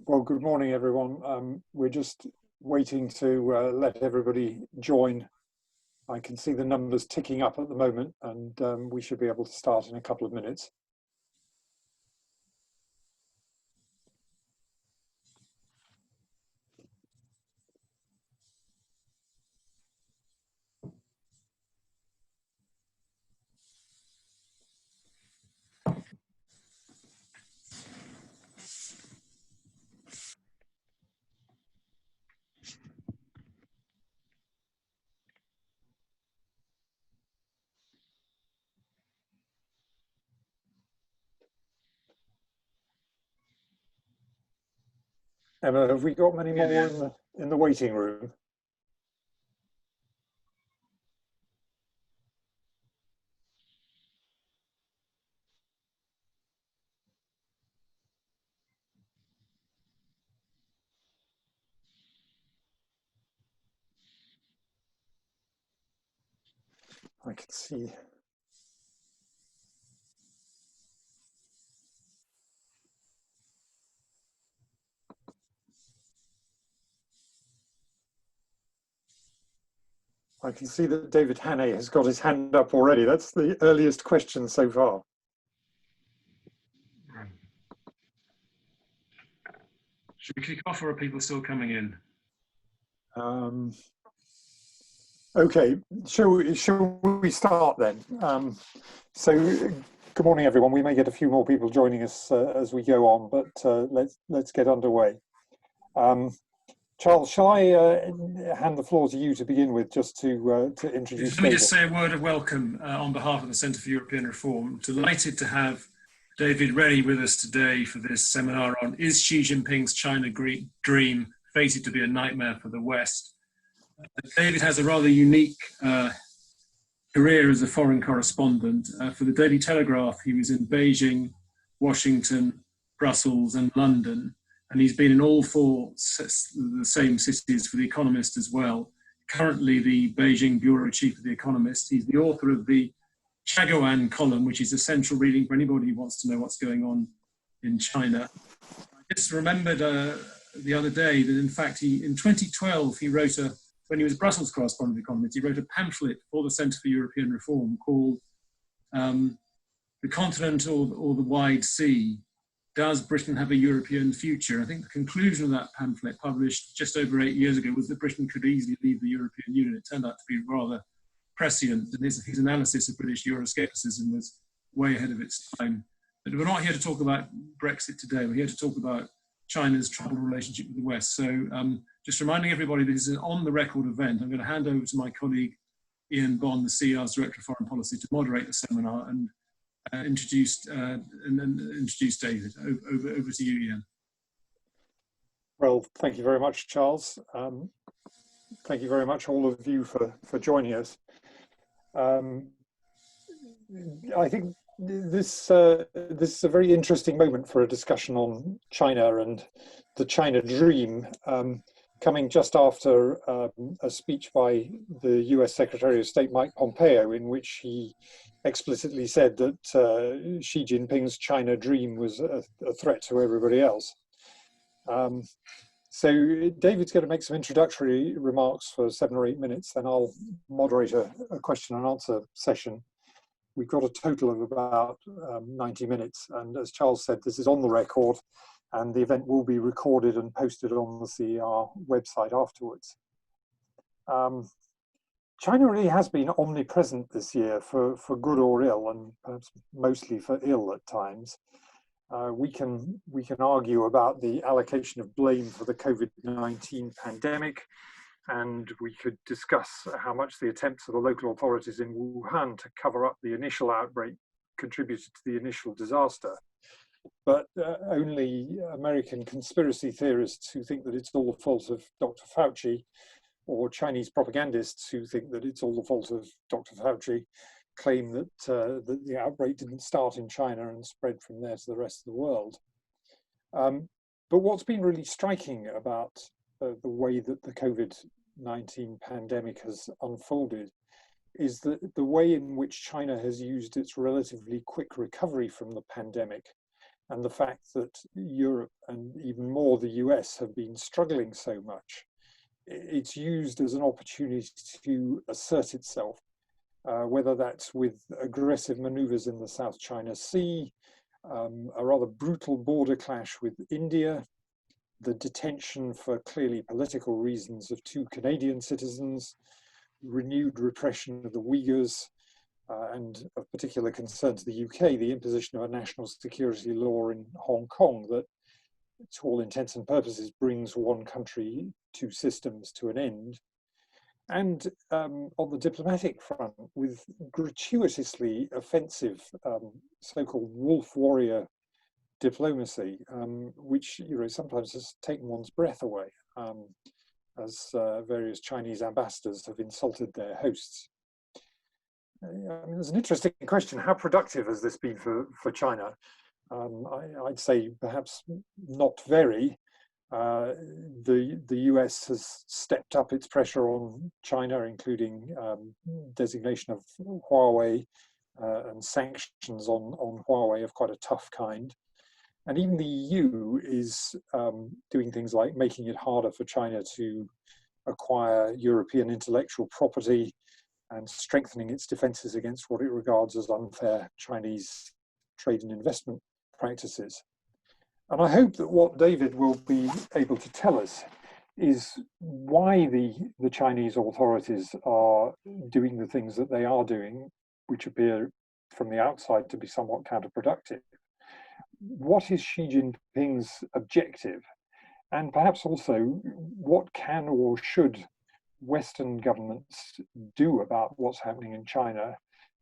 Well, good morning, everyone. We're just waiting to let everybody join. I can see the numbers ticking up at the moment, and we should be able to start in a couple of minutes. Emma, have we got many more in the waiting room? I can see. I can see that David Rennie has got his hand up already. That's the earliest question so far. Should we kick off, or are people still coming in? Okay, shall we start then? So, good morning, everyone. We may get a few more people joining us as we go on, but let's get underway. Charles, shall I hand the floor to you to begin with, just to introduce Let me David? just say a word of welcome on behalf of the Centre for European Reform. Delighted to have David Rennie with us today for this seminar on Is Xi Jinping's China Dream Fated to be a Nightmare for the West? David has a rather unique career as a foreign correspondent. For the Daily Telegraph, he was in Beijing, Washington, Brussels and London, and he's been in all four the same cities for The Economist as well. Currently the Beijing Bureau Chief of The Economist. He's the author of the Chagoan column, which is essential reading for anybody who wants to know what's going on in China. I just remembered the other day that in fact in 2012 he wrote when he was Brussels correspondent of The Economist, he wrote a pamphlet for the Centre for European Reform called The Continent or the Wide Sea, Does Britain Have a European Future? I think the conclusion of that pamphlet, published just over 8 years ago, was that Britain could easily leave the European Union. It turned out to be rather prescient, and his analysis of British Euroscepticism was way ahead of its time. But we're not here to talk about Brexit today. We're here to talk about China's troubled relationship with the West. So just reminding everybody this is an on-the-record event. I'm going to hand over to my colleague Ian Bond, the CER's Director of Foreign Policy, to moderate the seminar and introduce David. Over to you, Ian. Well, thank you very much, Charles. Thank you very much, all of you, for joining us. I think this is a very interesting moment for a discussion on China and the China dream, coming just after a speech by the US Secretary of State Mike Pompeo, in which he explicitly said that Xi Jinping's China dream was a threat to everybody else. So David's going to make some introductory remarks for 7 or 8 minutes, then I'll moderate a question and answer session. We've got a total of about 90 minutes, and as Charles said, this is on the record, and the event will be recorded and posted on the CER website afterwards. China really has been omnipresent this year for good or ill, and perhaps mostly for ill at times. We can argue about the allocation of blame for the COVID-19 pandemic, and we could discuss how much the attempts of the local authorities in Wuhan to cover up the initial outbreak contributed to the initial disaster. But only American conspiracy theorists who think that it's all the fault of Dr. Fauci, or Chinese propagandists who think that it's all the fault of Dr. Fauci, claim that, that the outbreak didn't start in China and spread from there to the rest of the world. But what's been really striking about the way that the COVID-19 pandemic has unfolded is that the way in which China has used its relatively quick recovery from the pandemic and the fact that Europe and even more the US have been struggling so much, it's used as an opportunity to assert itself, whether that's with aggressive maneuvers in the South China Sea, a rather brutal border clash with India, the detention for clearly political reasons of 2 Canadian citizens, renewed repression of the Uyghurs, and of particular concern to the UK, the imposition of a national security law in Hong Kong that, to all intents and purposes, brings one country, 2 systems to an end. And on the diplomatic front, with gratuitously offensive so-called wolf warrior diplomacy, which sometimes has taken one's breath away, as various Chinese ambassadors have insulted their hosts. I mean, there's an interesting question: how productive has this been for China? I'd say perhaps not very. The US has stepped up its pressure on China, including designation of Huawei and sanctions on Huawei of quite a tough kind. And even the EU is doing things like making it harder for China to acquire European intellectual property and strengthening its defenses against what it regards as unfair Chinese trade and investment practices. And I hope that what David will be able to tell us is why the Chinese authorities are doing the things that they are doing, which appear from the outside to be somewhat counterproductive. What is Xi Jinping's objective? And perhaps also, what can or should Western governments do about what's happening in China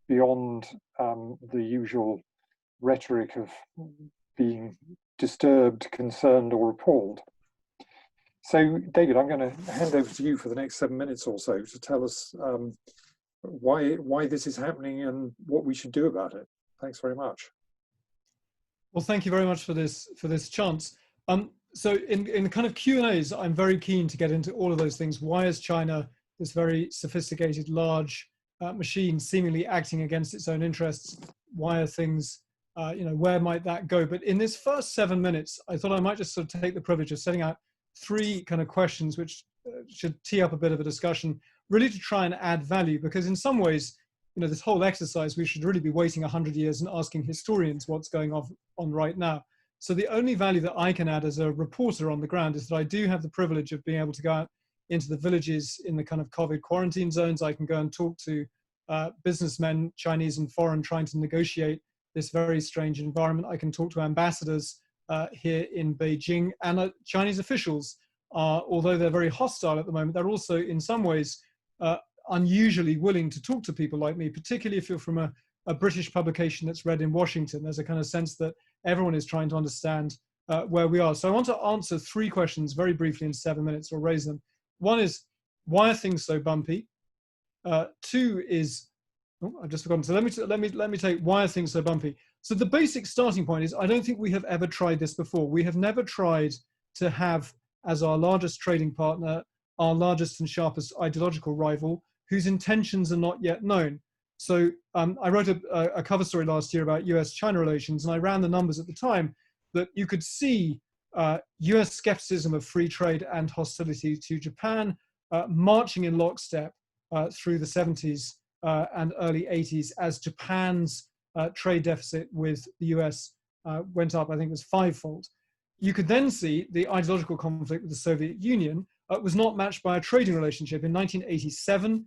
beyond the usual rhetoric of being disturbed, concerned, or appalled? So, David, I'm going to hand over to you for the next 7 minutes or so to tell us why this is happening and what we should do about it. Thanks very much. Well, thank you very much for this chance. So in kind of Q&As, I'm very keen to get into all of those things. Why is China, this very sophisticated, large machine, seemingly acting against its own interests? Why are things, where might that go? But in this first 7 minutes, I thought I might just sort of take the privilege of setting out 3 kind of questions which should tee up a bit of a discussion, really to try and add value, because in some ways, this whole exercise, we should really be waiting 100 years and asking historians what's going on right now. So the only value that I can add as a reporter on the ground is that I do have the privilege of being able to go out into the villages in the kind of COVID quarantine zones. I can go and talk to businessmen, Chinese and foreign, trying to negotiate this very strange environment. I can talk to ambassadors here in Beijing, and Chinese officials are, although they're very hostile at the moment, they're also in some ways unusually willing to talk to people like me, particularly if you're from a British publication that's read in Washington. There's a kind of sense that everyone is trying to understand where we are. So I want to answer 3 questions very briefly in 7 minutes, or raise them. One is, why are things so bumpy? 2 is, I've just forgotten. So let me take, why are things so bumpy? So the basic starting point is, I don't think we have ever tried this before. We have never tried to have as our largest trading partner, our largest and sharpest ideological rival, whose intentions are not yet known. So I wrote a cover story last year about US-China relations, and I ran the numbers at the time that you could see US skepticism of free trade and hostility to Japan marching in lockstep through the 70s and early 80s as Japan's trade deficit with the US went up, I think it was 5-fold. You could then see the ideological conflict with the Soviet Union was not matched by a trading relationship. In 1987,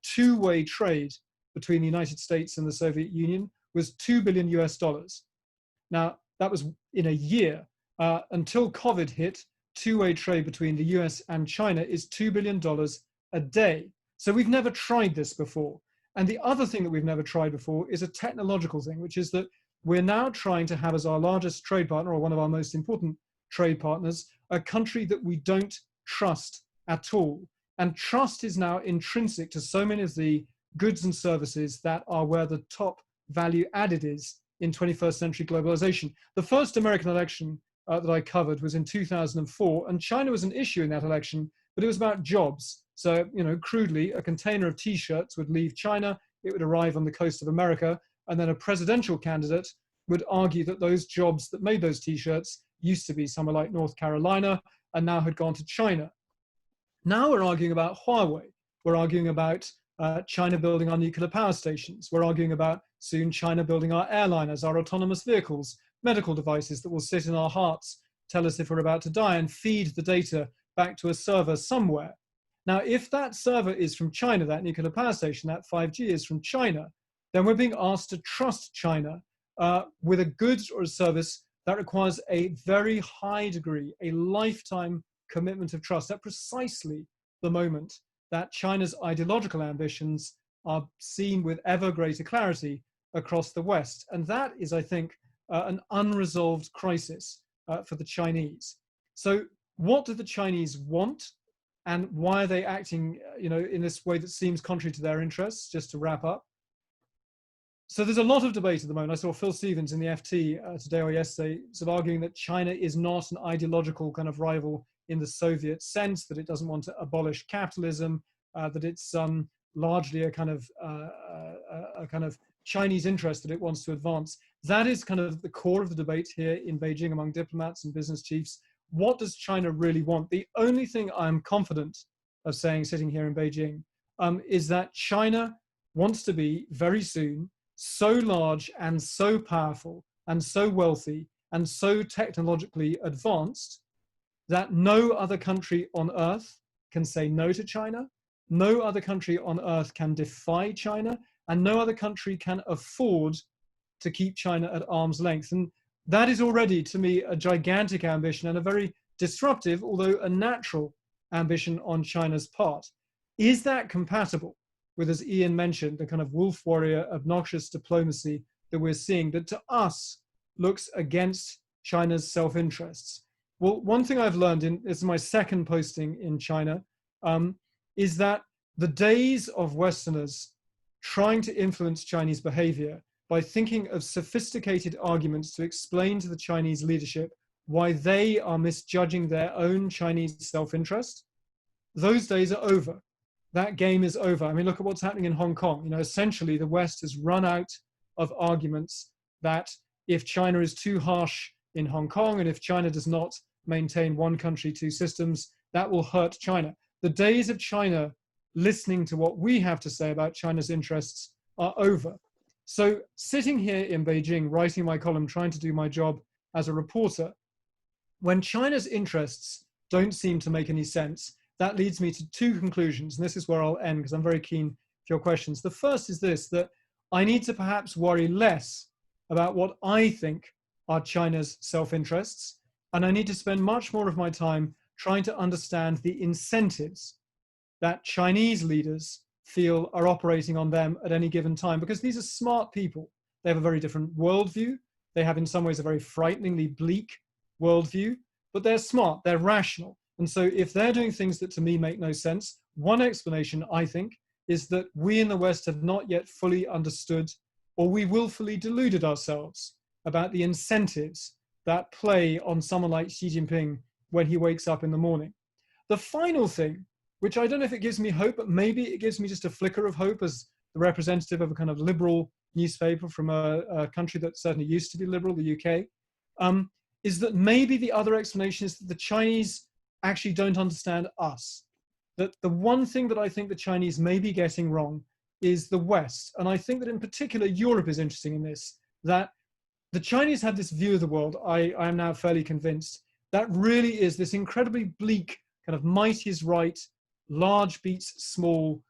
two-way trade between the United States and the Soviet Union was $2 billion US. Now, that was in a year. Until COVID hit, two-way trade between the US and China is $2 billion a day. So we've never tried this before. And the other thing that we've never tried before is a technological thing, which is that we're now trying to have as our largest trade partner, or one of our most important trade partners, a country that we don't trust at all. And trust is now intrinsic to so many of the goods and services that are where the top value added is in 21st century globalization. The first American election that I covered was in 2004, and China was an issue in that election, but it was about jobs. So, crudely, a container of T-shirts would leave China, it would arrive on the coast of America, and then a presidential candidate would argue that those jobs that made those t-shirts used to be somewhere like North Carolina and now had gone to China. Now we're arguing about Huawei. We're arguing about China building our nuclear power stations. We're arguing about soon China building our airliners, our autonomous vehicles, medical devices that will sit in our hearts, tell us if we're about to die, and feed the data back to a server somewhere. Now, if that server is from China, that nuclear power station, that 5G is from China, then we're being asked to trust China with a goods or a service that requires a very high degree, a lifetime commitment of trust at precisely the moment that China's ideological ambitions are seen with ever greater clarity across the West. And that is, I think, an unresolved crisis for the Chinese. So what do the Chinese want? And why are they acting, in this way that seems contrary to their interests? Just to wrap up. So there's a lot of debate at the moment. I saw Phil Stevens in the FT today or yesterday sort of arguing that China is not an ideological kind of rival in the Soviet sense, that it doesn't want to abolish capitalism, that it's largely a kind of Chinese interest that it wants to advance. That is kind of the core of the debate here in Beijing among diplomats and business chiefs. What does China really want? The only thing I'm confident of saying, sitting here in Beijing, is that China wants to be very soon so large and so powerful and so wealthy and so technologically advanced that no other country on earth can say no to China, no other country on earth can defy China, and no other country can afford to keep China at arm's length. And that is already, to me, a gigantic ambition and a very disruptive, although a natural ambition on China's part. Is that compatible with, as Ian mentioned, the kind of wolf warrior, obnoxious diplomacy that we're seeing that to us looks against China's self-interests? Well, one thing I've learned, this is my second posting in China, is that the days of Westerners trying to influence Chinese behavior by thinking of sophisticated arguments to explain to the Chinese leadership why they are misjudging their own Chinese self-interest, those days are over. That game is over. I mean, look at what's happening in Hong Kong. Essentially the West has run out of arguments that if China is too harsh in Hong Kong and if China does not maintain one country, two systems, that will hurt China. The days of China listening to what we have to say about China's interests are over. So sitting here in Beijing, writing my column, trying to do my job as a reporter, when China's interests don't seem to make any sense, that leads me to two conclusions. And this is where I'll end because I'm very keen for your questions. The first is this, that I need to perhaps worry less about what I think are China's self-interests. And I need to spend much more of my time trying to understand the incentives that Chinese leaders feel are operating on them at any given time, because these are smart people. They have a very different worldview. They have in some ways a very frighteningly bleak worldview, but they're smart, they're rational. And so if they're doing things that to me make no sense, one explanation, I think, is that we in the West have not yet fully understood, or we willfully deluded ourselves about the incentives that play on someone like Xi Jinping when he wakes up in the morning. The final thing, which I don't know if it gives me hope, but maybe it gives me just a flicker of hope as the representative of a kind of liberal newspaper from a country that certainly used to be liberal, the UK, is that maybe the other explanation is that the Chinese actually don't understand us. That the one thing that I think the Chinese may be getting wrong is the West. And I think that in particular, Europe is interesting in this, that the Chinese have this view of the world, I am now fairly convinced, that really is this incredibly bleak kind of might is right, large beats small,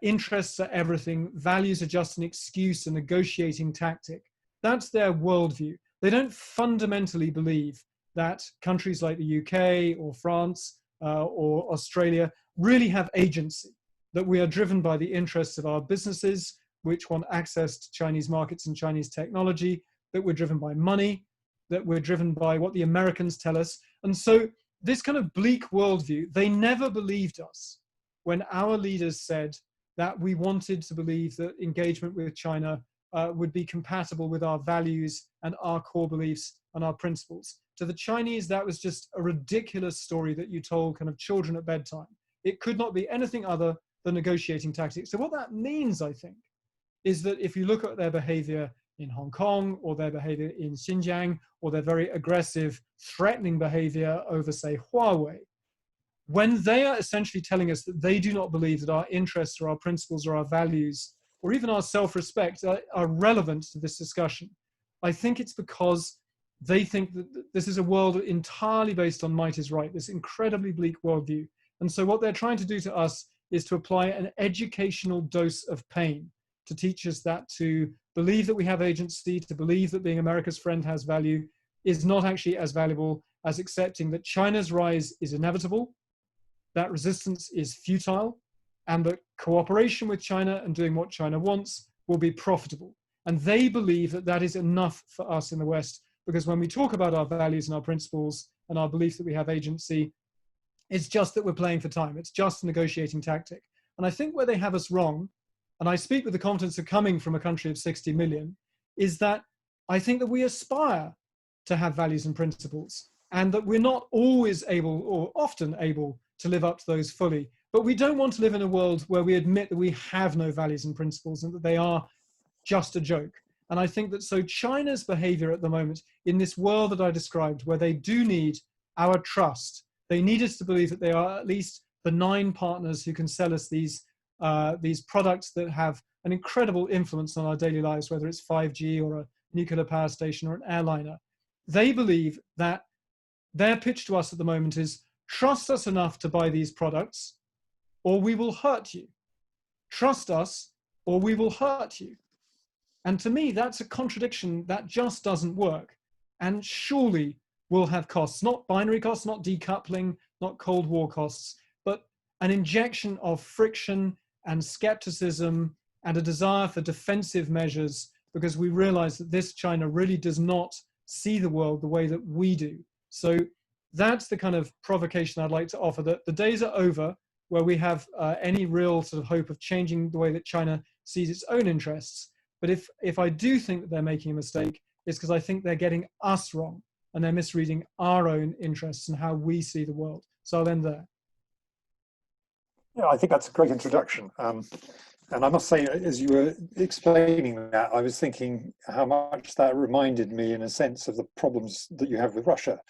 interests are everything, values are just an excuse, a negotiating tactic. That's their worldview. They don't fundamentally believe that countries like the UK or France or Australia really have agency, that we are driven by the interests of our businesses, which want access to Chinese markets and Chinese technology, that we're driven by money, that we're driven by what the Americans tell us. And so this kind of bleak worldview, they never believed us when our leaders said that we wanted to believe that engagement with China would be compatible with our values and our core beliefs and our principles. To the Chinese, that was just a ridiculous story that you told kind of children at bedtime. It could not be anything other than negotiating tactics. So what that means, I think, is that if you look at their behavior in Hong Kong, or their behavior in Xinjiang, or their very aggressive, threatening behavior over, say, Huawei, when they are essentially telling us that they do not believe that our interests or our principles or our values or even our self-respect are relevant to this discussion, I think it's because they think that this is a world entirely based on might is right, this incredibly bleak worldview. And so what they're trying to do to us is to apply an educational dose of pain to teach us that to believe that we have agency, to believe that being America's friend has value, is not actually as valuable as accepting that China's rise is inevitable, that resistance is futile, and that cooperation with China and doing what China wants will be profitable. And they believe that that is enough for us in the West, because when we talk about our values and our principles and our belief that we have agency, it's just that we're playing for time. It's just a negotiating tactic. And I think where they have us wrong, and I speak with the confidence of coming from a country of 60 million, is that I think that we aspire to have values and principles, and that we're not always able or often able to live up to those fully. But we don't want to live in a world where we admit that we have no values and principles and that they are just a joke. And I think that so China's behavior at the moment in this world that I described, where they do need our trust, they need us to believe that they are at least benign partners who can sell us these products that have an incredible influence on our daily lives, whether it's 5G or a nuclear power station or an airliner. They believe that their pitch to us at the moment is, trust us enough to buy these products, or we will hurt you. Trust us, or we will hurt you. And to me, that's a contradiction that just doesn't work, and surely will have costs, not binary costs, not decoupling, not Cold War costs, but an injection of friction and skepticism and a desire for defensive measures, because we realize that this China really does not see the world the way that we do. So that's the kind of provocation I'd like to offer, that the days are over where we have any real sort of hope of changing the way that China sees its own interests. But if I do think that they're making a mistake, it's because I think they're getting us wrong and they're misreading our own interests and how we see the world. So I'll end there. Yeah, I think that's a great introduction. And I must say, as you were explaining that, I was thinking how much that reminded me, in a sense, of the problems that you have with Russia,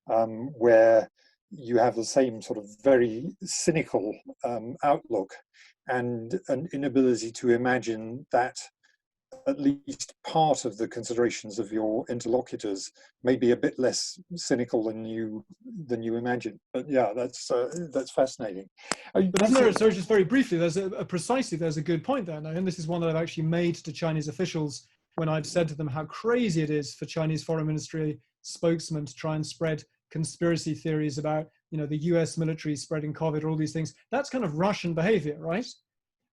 where you have the same sort of very cynical outlook and an inability to imagine that at least part of the considerations of your interlocutors may be a bit less cynical than you imagine. But yeah, that's fascinating. But isn't there, sorry, just very briefly, there's there's a good point there now, and this is one that I've actually made to Chinese officials when I've said to them how crazy it is for Chinese foreign ministry spokesmen to try and spread conspiracy theories about, you know, the US military spreading COVID or all these things. That's kind of Russian behavior, right?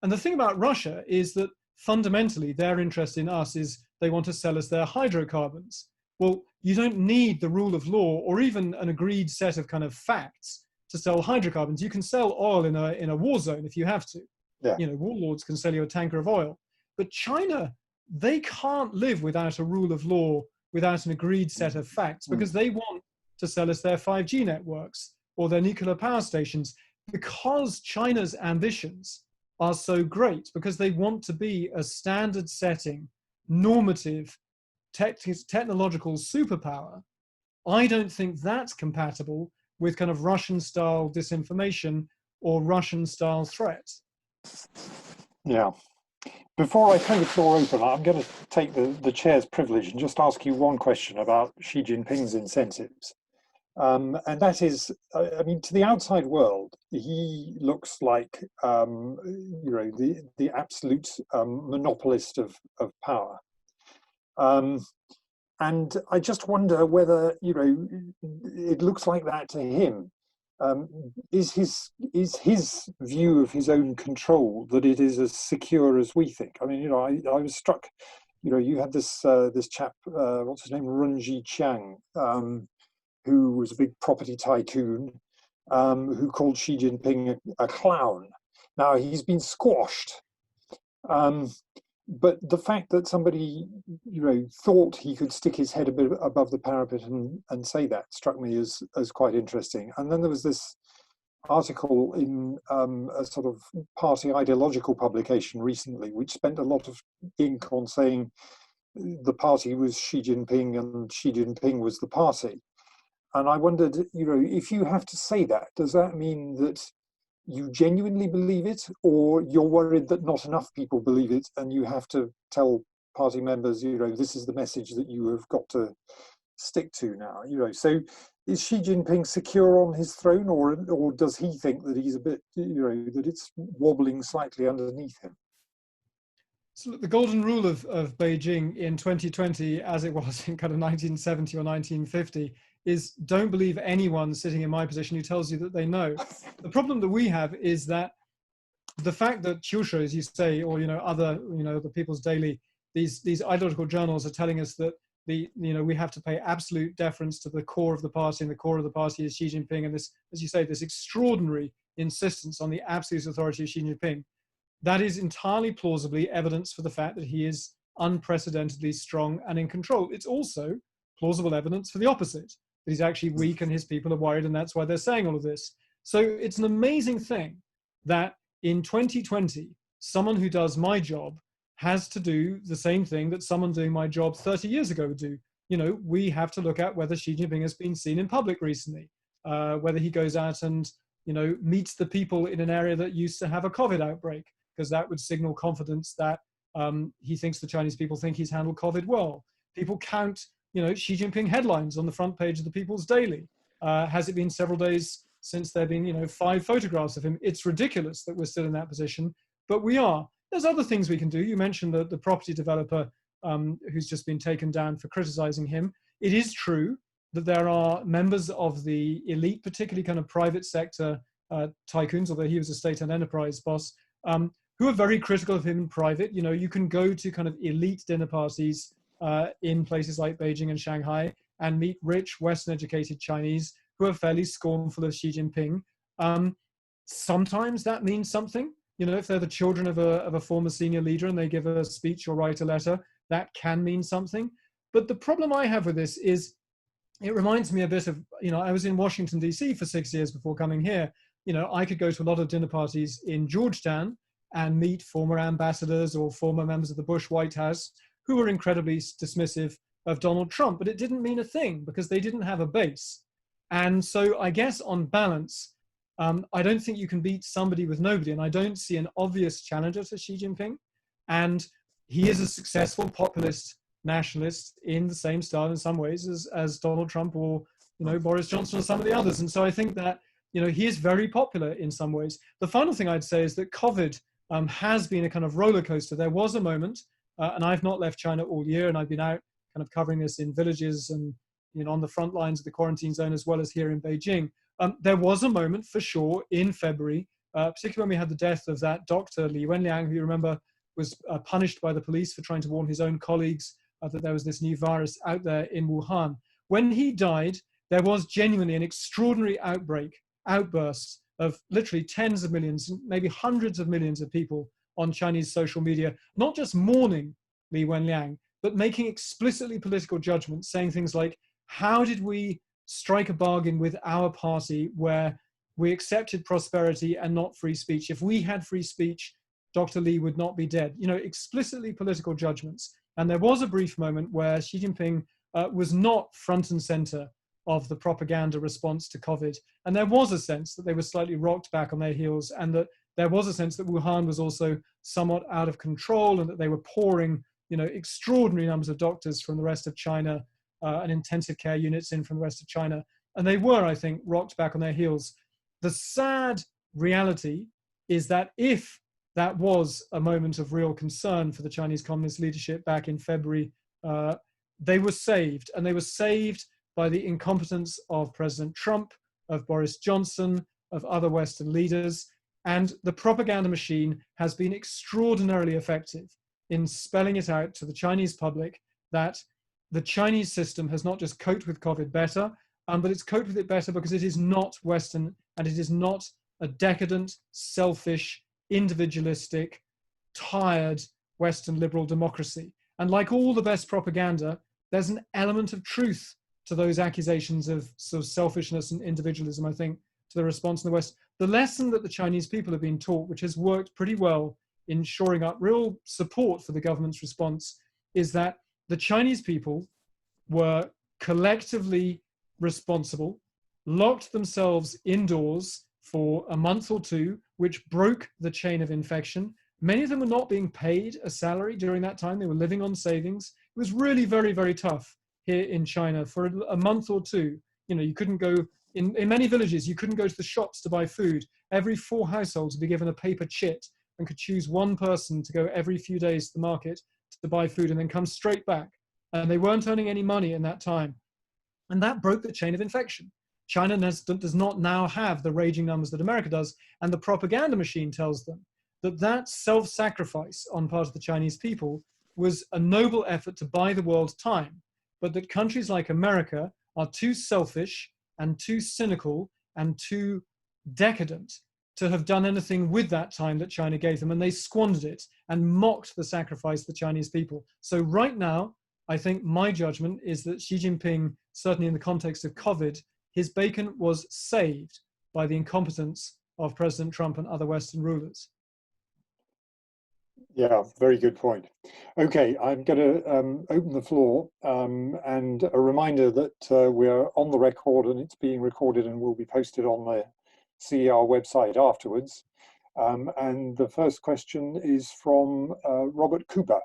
And the thing about Russia is that fundamentally their interest in us is they want to sell us their hydrocarbons. Well, you don't need the rule of law or even an agreed set of kind of facts to sell hydrocarbons. You can sell oil in a war zone if you have to. Yeah. You know, warlords can sell you a tanker of oil. But China, they can't live without a rule of law, without an agreed set of facts, because they want to sell us their 5G networks or their nuclear power stations, because China's ambitions are so great, because they want to be a standard setting, normative, technological superpower. I don't think that's compatible with kind of Russian-style disinformation or Russian-style threats. Yeah. Before I turn the floor open, I'm going to take the chair's privilege and just ask you one question about Xi Jinping's incentives. And that is, I mean, to the outside world, he looks like, you know, the absolute monopolist of power. And I just wonder whether, you know, it looks like that to him. Is his view of his own control that it is as secure as we think? I mean, you know, I was struck, you know, you had this chap, what's his name, Runji Qiang, who was a big property tycoon, who called Xi Jinping a clown. Now, he's been squashed. But the fact that somebody, you know, thought he could stick his head a bit above the parapet and say that struck me as quite interesting. And then there was this article in a sort of party ideological publication recently, which spent a lot of ink on saying the party was Xi Jinping and Xi Jinping was the party. And I wondered, if you have to say that, does that mean that you genuinely believe it, or you're worried that not enough people believe it and you have to tell party members, this is the message that you have got to stick to now? So is Xi Jinping secure on his throne, or does he think that he's a bit, that it's wobbling slightly underneath him? So the golden rule of Beijing in 2020, as it was in kind of 1970 or 1950, is don't believe anyone sitting in my position who tells you that they know. The problem that we have is that the fact that Qiushu, as you say, or other the People's Daily, these ideological journals are telling us that we have to pay absolute deference to the core of the party, and the core of the party is Xi Jinping, and this, as you say, this extraordinary insistence on the absolute authority of Xi Jinping. That is entirely plausibly evidence for the fact that he is unprecedentedly strong and in control. It's also plausible evidence for the opposite, that he's actually weak and his people are worried, and that's why they're saying all of this. So it's an amazing thing that in 2020, someone who does my job has to do the same thing that someone doing my job 30 years ago would do. We have to look at whether Xi Jinping has been seen in public recently, whether he goes out and, meets the people in an area that used to have a COVID outbreak, because that would signal confidence that he thinks the Chinese people think he's handled COVID well. People count, Xi Jinping headlines on the front page of the People's Daily. Has it been several days since there have been, 5 photographs of him? It's ridiculous that we're still in that position, but we are. There's other things we can do. You mentioned the property developer who's just been taken down for criticizing him. It is true that there are members of the elite, particularly kind of private sector tycoons, although he was a state-owned enterprise boss, who are very critical of him in private. You can go to kind of elite dinner parties in places like Beijing and Shanghai and meet rich, Western-educated Chinese who are fairly scornful of Xi Jinping. Sometimes that means something. If they're the children of a former senior leader and they give a speech or write a letter, that can mean something. But the problem I have with this is, it reminds me a bit of, I was in Washington, D.C. for 6 years before coming here. I could go to a lot of dinner parties in Georgetown and meet former ambassadors or former members of the Bush White House who were incredibly dismissive of Donald Trump, but it didn't mean a thing because they didn't have a base. And so I guess on balance, I don't think you can beat somebody with nobody, and I don't see an obvious challenger to Xi Jinping. And he is a successful populist nationalist in the same style in some ways as Donald Trump or Boris Johnson or some of the others. And so I think that he is very popular in some ways. The final thing I'd say is that COVID has been a kind of roller coaster. There was a moment, and I've not left China all year, and I've been out kind of covering this in villages and on the front lines of the quarantine zone as well as here in Beijing. There was a moment for sure in February, particularly when we had the death of that doctor Li Wenliang, who you remember was punished by the police for trying to warn his own colleagues that there was this new virus out there in Wuhan. When he died, there was genuinely an extraordinary outburst of literally tens of millions, maybe hundreds of millions of people on Chinese social media, not just mourning Li Wenliang, but making explicitly political judgments, saying things like, how did we strike a bargain with our party where we accepted prosperity and not free speech? If we had free speech, Dr. Li would not be dead. Explicitly political judgments. And there was a brief moment where Xi Jinping was not front and center of the propaganda response to COVID. And there was a sense that they were slightly rocked back on their heels, and that there was a sense that Wuhan was also somewhat out of control, and that they were pouring, extraordinary numbers of doctors from the rest of China and intensive care units in from the rest of China. And they were, I think, rocked back on their heels. The sad reality is that if that was a moment of real concern for the Chinese Communist leadership back in February, they were saved. And they were saved by the incompetence of President Trump, of Boris Johnson, of other Western leaders. And the propaganda machine has been extraordinarily effective in spelling it out to the Chinese public that the Chinese system has not just coped with COVID better, but it's coped with it better because it is not Western, and it is not a decadent, selfish, individualistic, tired Western liberal democracy. And like all the best propaganda, there's an element of truth to those accusations of sort of selfishness and individualism, I think, to the response in the West. The lesson that the Chinese people have been taught, which has worked pretty well in shoring up real support for the government's response, is that the Chinese people were collectively responsible, locked themselves indoors for a month or two, which broke the chain of infection. Many of them were not being paid a salary during that time. They were living on savings. It was really very, very tough here in China for a month or two. You know, you couldn't go, in many villages, you couldn't go to the shops to buy food. Every 4 households would be given a paper chit and could choose one person to go every few days to the market to buy food and then come straight back. And they weren't earning any money in that time. And that broke the chain of infection. China does not now have the raging numbers that America does. And the propaganda machine tells them that that self-sacrifice on part of the Chinese people was a noble effort to buy the world time, but that countries like America are too selfish and too cynical and too decadent to have done anything with that time that China gave them, and they squandered it and mocked the sacrifice of the Chinese people. So right now, I think my judgment is that Xi Jinping, certainly in the context of COVID, his bacon was saved by the incompetence of President Trump and other Western rulers. Yeah, very good point. Okay, I'm going to open the floor and a reminder that we're on the record and it's being recorded and will be posted on the CER website afterwards. And the first question is from Robert Cooper.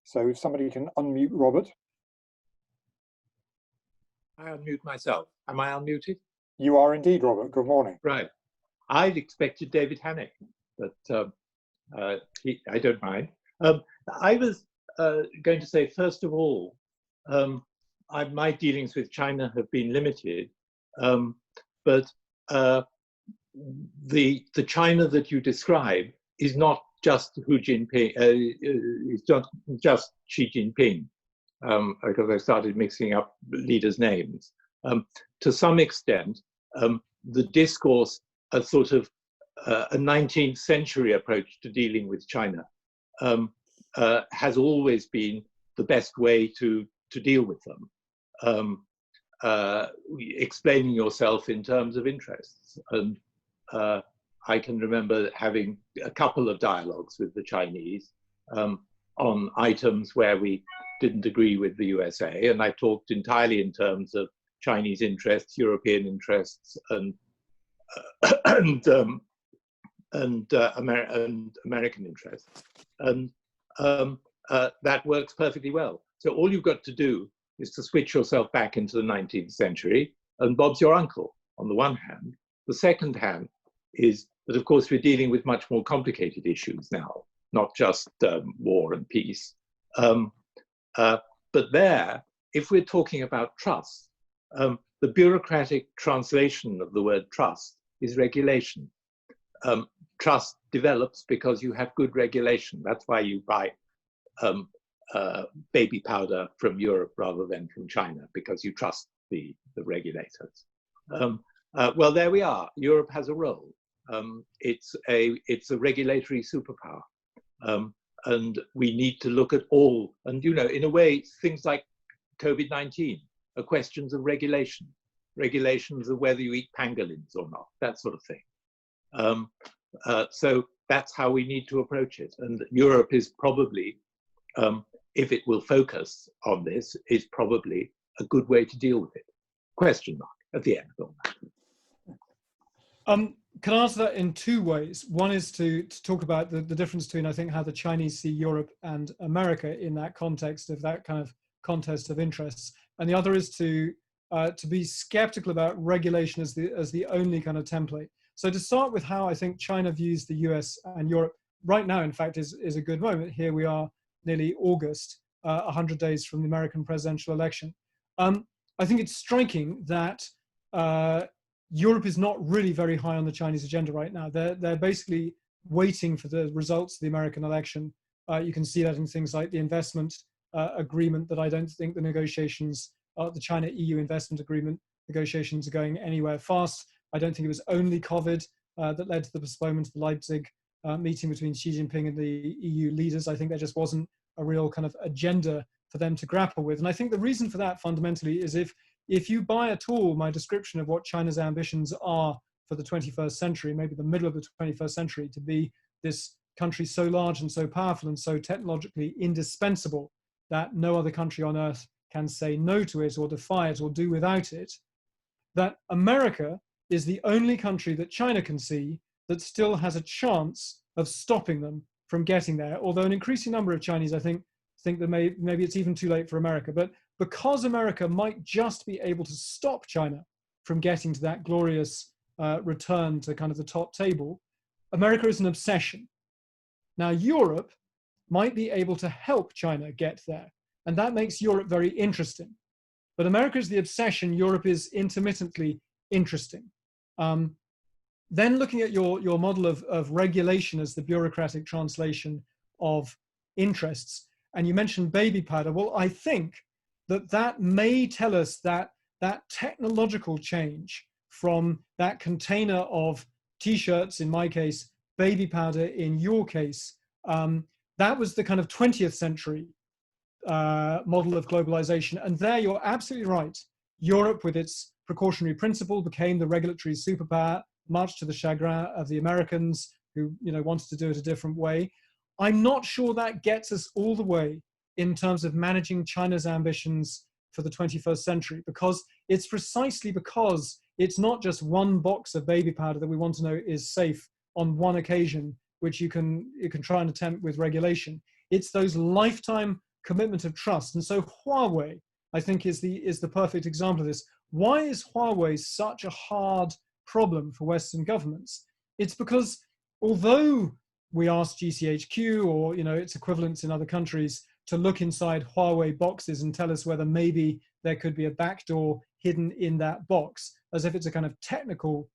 So if somebody can unmute Robert. I unmute myself. Am I unmuted? You are indeed, Robert. Good morning. Right. I'd expected David Rennie, but I don't mind. I was going to say, first of all, my dealings with China have been limited, but the China that you describe is not just Xi Jinping. It's not just Xi Jinping, because I started mixing up leaders' names. To some extent, the discourse, a sort of a 19th century approach to dealing with China, has always been the best way to deal with them. Explaining yourself in terms of interests. And I can remember having a couple of dialogues with the Chinese on items where we didn't agree with the USA, and I talked entirely in terms of Chinese interests, European interests, and American interests, and that works perfectly well. So all you've got to do is to switch yourself back into the 19th century, and Bob's your uncle, on the one hand. The second hand is that, of course, we're dealing with much more complicated issues now, not just war and peace. But there, if we're talking about trust, the bureaucratic translation of the word trust is regulation. Trust develops because you have good regulation. That's why you buy baby powder from Europe rather than from China, because you trust the regulators. Well, there we are. Europe has a role. It's a regulatory superpower. And we need to look at all, and you know, in a way, things like COVID-19 are questions of regulation. Regulations of whether you eat pangolins or not, that sort of thing. So that's how we need to approach it. And Europe is probably, if it will focus on this, is probably a good way to deal with it. Question mark at the end of all that. Can I answer that in two ways? One is to talk about the difference between, I think, how the Chinese see Europe and America in that context of that kind of contest of interests. And the other is to be skeptical about regulation as the only kind of template. So to start with how I think China views the US and Europe right now, in fact, is a good moment. Here we are nearly August, 100 days from the American presidential election. I think it's striking that Europe is not really very high on the Chinese agenda right now. They're basically waiting for the results of the American election. You can see that in things like the investment agreement, that I don't think the negotiations, the China-EU investment agreement negotiations are going anywhere fast. I don't think it was only COVID that led to the postponement of the Leipzig meeting between Xi Jinping and the EU leaders. I think there just wasn't a real kind of agenda for them to grapple with. And I think the reason for that fundamentally is if you buy at all my description of what China's ambitions are for the 21st century, maybe the middle of the 21st century, to be this country so large and so powerful and so technologically indispensable that no other country on earth can say no to it or defy it or do without it, that America is the only country that China can see that still has a chance of stopping them from getting there. Although an increasing number of Chinese, I think that maybe it's even too late for America. But because America might just be able to stop China from getting to that glorious return to kind of the top table, America is an obsession. Now, Europe might be able to help China get there, and that makes Europe very interesting. But America is the obsession, Europe is intermittently interesting. Then looking at your model of regulation as the bureaucratic translation of interests, and you mentioned baby powder. Well, I think that may tell us that technological change from that container of T-shirts, in my case, baby powder in your case, that was the kind of 20th century model of globalization. And there you're absolutely right. Europe, with its precautionary principle, became the regulatory superpower, much to the chagrin of the Americans, who wanted to do it a different way. I'm not sure that gets us all the way in terms of managing China's ambitions for the 21st century, because it's precisely because it's not just one box of baby powder that we want to know is safe on one occasion, which you can try and attempt with regulation. It's those lifetime commitment of trust. And so Huawei, I think, is the perfect example of this. Why is Huawei such a hard problem for Western governments? It's because although we asked GCHQ or its equivalents in other countries to look inside Huawei boxes and tell us whether maybe there could be a backdoor hidden in that box, as if it's a kind of technical,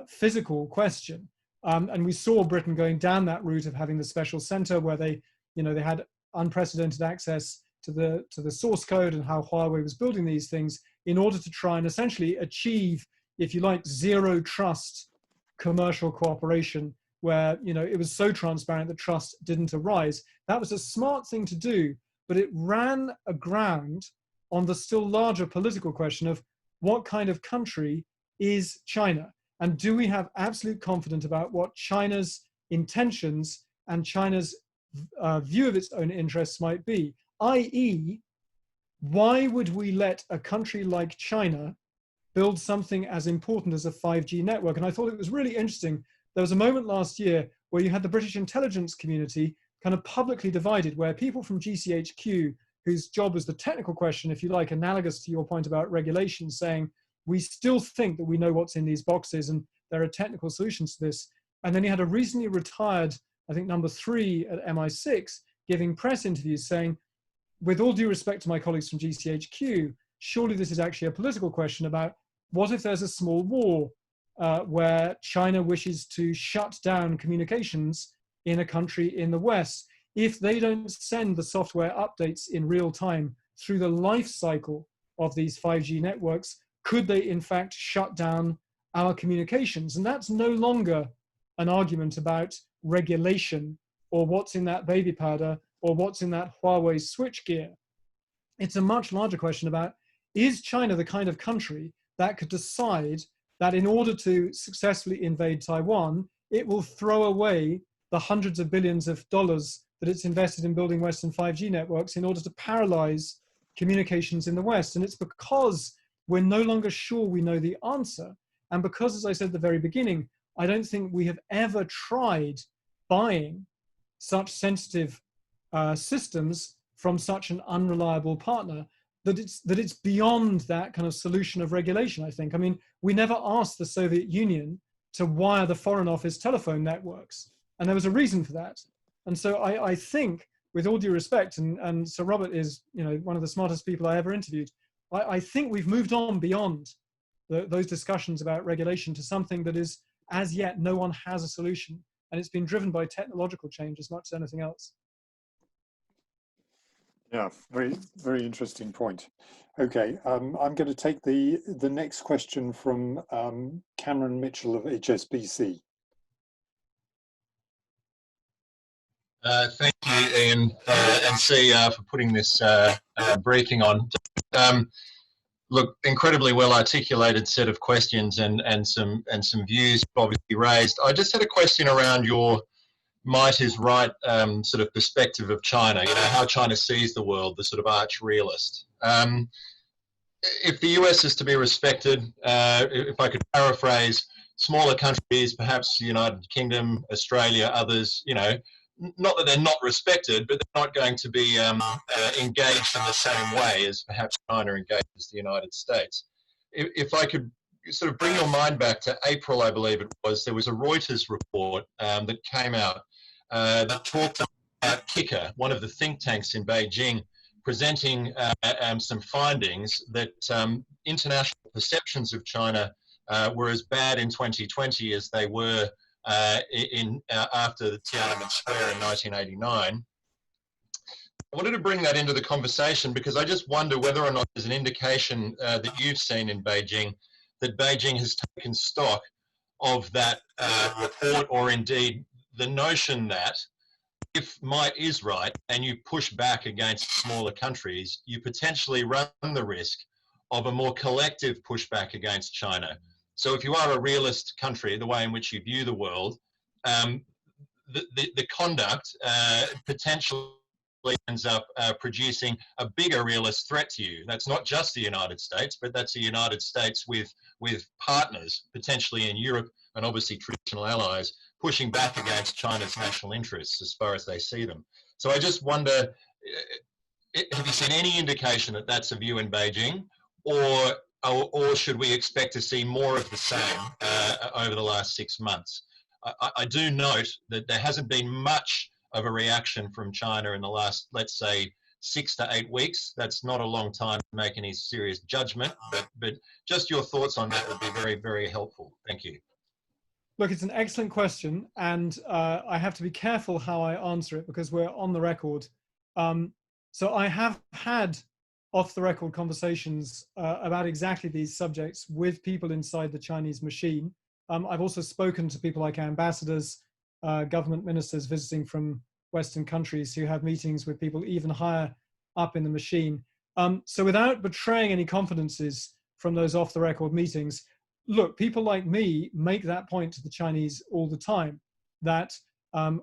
physical question. And we saw Britain going down that route of having the special center where they had unprecedented access to the source code and how Huawei was building these things in order to try and essentially achieve, if you like, zero trust commercial cooperation, where it was so transparent that trust didn't arise. That was a smart thing to do, but it ran aground on the still larger political question of what kind of country is China? And do we have absolute confidence about what China's intentions and China's view of its own interests might be? i.e., why would we let a country like China build something as important as a 5G network? And I thought it was really interesting. There was a moment last year where you had the British intelligence community kind of publicly divided, where people from GCHQ, whose job was the technical question, if you like, analogous to your point about regulation, saying, we still think that we know what's in these boxes and there are technical solutions to this. And then you had a recently retired, I think number 3 at MI6, giving press interviews saying, with all due respect to my colleagues from GCHQ, surely this is actually a political question about what if there's a small war where China wishes to shut down communications in a country in the West. If they don't send the software updates in real time through the life cycle of these 5G networks, could they in fact shut down our communications? And that's no longer an argument about regulation or what's in that baby powder or what's in that Huawei switchgear. It's a much larger question about, is China the kind of country that could decide that in order to successfully invade Taiwan, it will throw away the hundreds of billions of dollars that it's invested in building Western 5G networks in order to paralyze communications in the West? And it's because we're no longer sure we know the answer. And because, as I said at the very beginning, I don't think we have ever tried buying such sensitive systems from such an unreliable partner, that it's beyond that kind of solution of regulation, I think. I mean, we never asked the Soviet Union to wire the Foreign Office telephone networks, and there was a reason for that. And so I think, with all due respect, and Sir Robert is one of the smartest people I ever interviewed, I think we've moved on beyond those discussions about regulation to something that is, as yet, no one has a solution, and it's been driven by technological change as much as anything else. Yeah, very, very interesting point. Okay, I'm going to take the next question from Cameron Mitchell of HSBC. Thank you, Ian and CR, for putting this briefing on. Look, incredibly well articulated set of questions and some views obviously raised. I just had a question around your might is right sort of perspective of China, you know, how China sees the world, the sort of arch realist. If the US is to be respected, if I could paraphrase, smaller countries, perhaps the United Kingdom, Australia, others, you know, not that they're not respected, but they're not going to be engaged in the same way as perhaps China engages the United States. If I could sort of bring your mind back to April, I believe it was, there was a Reuters report that came out that talked about Kicker, one of the think tanks in Beijing, presenting some findings that international perceptions of China were as bad in 2020 as they were after the Tiananmen Square in 1989. I wanted to bring that into the conversation because I just wonder whether or not there's an indication that you've seen in Beijing that Beijing has taken stock of that report, or indeed the notion that if might is right and you push back against smaller countries, you potentially run the risk of a more collective pushback against China. So if you are a realist country, the way in which you view the world, the conduct potentially ends up producing a bigger realist threat to you. That's not just the United States, but that's the United States with partners, potentially in Europe and obviously traditional allies, pushing back against China's national interests as far as they see them. So I just wonder, have you seen any indication that that's a view in Beijing, or should we expect to see more of the same over the last 6 months? I do note that there hasn't been much of a reaction from China in the last, let's say, 6 to 8 weeks. That's not a long time to make any serious judgment, but just your thoughts on that would be very, very helpful. Thank you. Look, it's an excellent question, and I have to be careful how I answer it because we're on the record. So I have had off-the-record conversations about exactly these subjects with people inside the Chinese machine. I've also spoken to people like ambassadors, government ministers visiting from Western countries who have meetings with people even higher up in the machine. So without betraying any confidences from those off-the-record meetings, look, people like me make that point to the Chinese all the time, that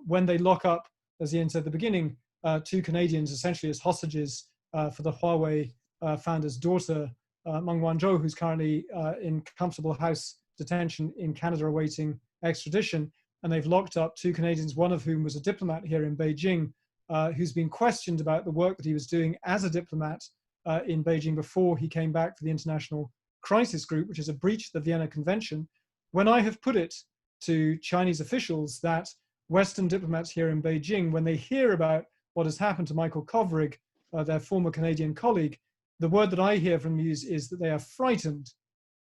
when they lock up, as Ian said at the beginning, 2 Canadians essentially as hostages for the Huawei founder's daughter, Meng Wanzhou, who's currently in comfortable house detention in Canada awaiting extradition. And they've locked up 2 Canadians, one of whom was a diplomat here in Beijing, who's been questioned about the work that he was doing as a diplomat in Beijing before he came back for the International Crisis Group, which is a breach of the Vienna Convention. When I have put it to Chinese officials that Western diplomats here in Beijing, when they hear about what has happened to Michael Kovrig, their former Canadian colleague, the word that I hear from you is that they are frightened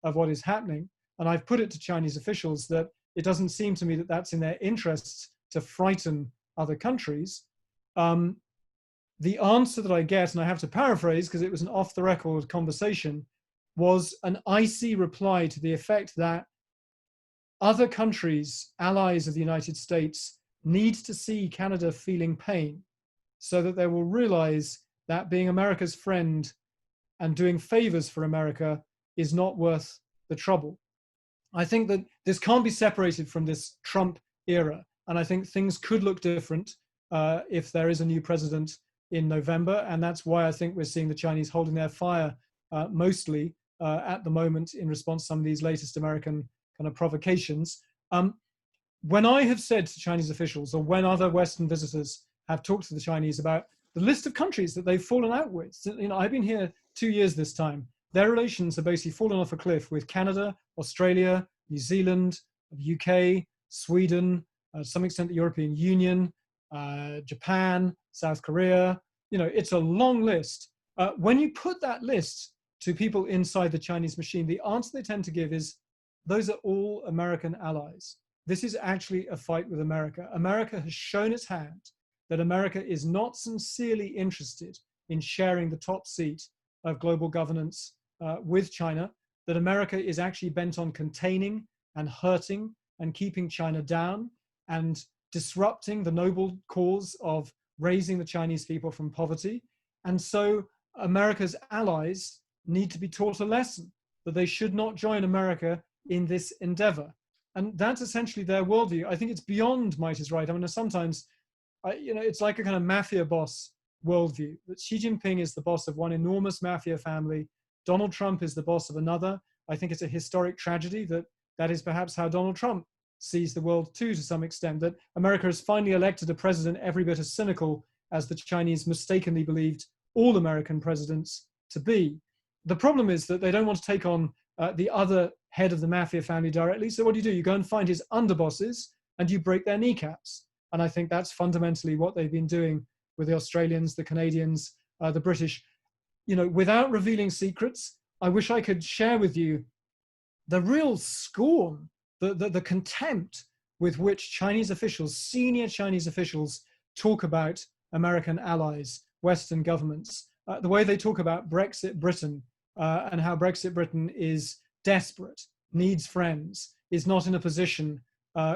of what is happening. And I've put it to Chinese officials that it doesn't seem to me that that's in their interests to frighten other countries. The answer that I get, and I have to paraphrase because it was an off-the-record conversation, was an icy reply to the effect that other countries, allies of the United States, need to see Canada feeling pain so that they will realize that being America's friend and doing favors for America is not worth the trouble. I think that this can't be separated from this Trump era. And I think things could look different if there is a new president in November. And that's why I think we're seeing the Chinese holding their fire mostly at the moment in response to some of these latest American kind of provocations. When I have said to Chinese officials, or when other Western visitors have talked to the Chinese about the list of countries that they've fallen out with, you know, I've been here 2 years this time. Their relations have basically fallen off a cliff with Canada, Australia, New Zealand, the UK, Sweden, to some extent the European Union, Japan, South Korea. You know, it's a long list. When you put that list to people inside the Chinese machine, the answer they tend to give is, those are all American allies. This is actually a fight with America. America has shown its hand that America is not sincerely interested in sharing the top seat of global governance with China, that America is actually bent on containing and hurting and keeping China down and disrupting the noble cause of raising the Chinese people from poverty. And so America's allies need to be taught a lesson that they should not join America in this endeavor. And that's essentially their worldview. I think it's beyond might is right. I mean, sometimes, it's like a kind of mafia boss worldview, that Xi Jinping is the boss of one enormous mafia family. Donald Trump is the boss of another. I think it's a historic tragedy that is perhaps how Donald Trump sees the world too, to some extent, that America has finally elected a president every bit as cynical as the Chinese mistakenly believed all American presidents to be. The problem is that they don't want to take on the other head of the mafia family directly. So what do? You go and find his underbosses and you break their kneecaps. And I think that's fundamentally what they've been doing with the Australians, the Canadians, the British. Without revealing secrets, I wish I could share with you the real scorn, the contempt with which Chinese officials, senior Chinese officials, talk about American allies, Western governments, the way they talk about Brexit Britain, and how Brexit Britain is desperate, needs friends, is not in a position,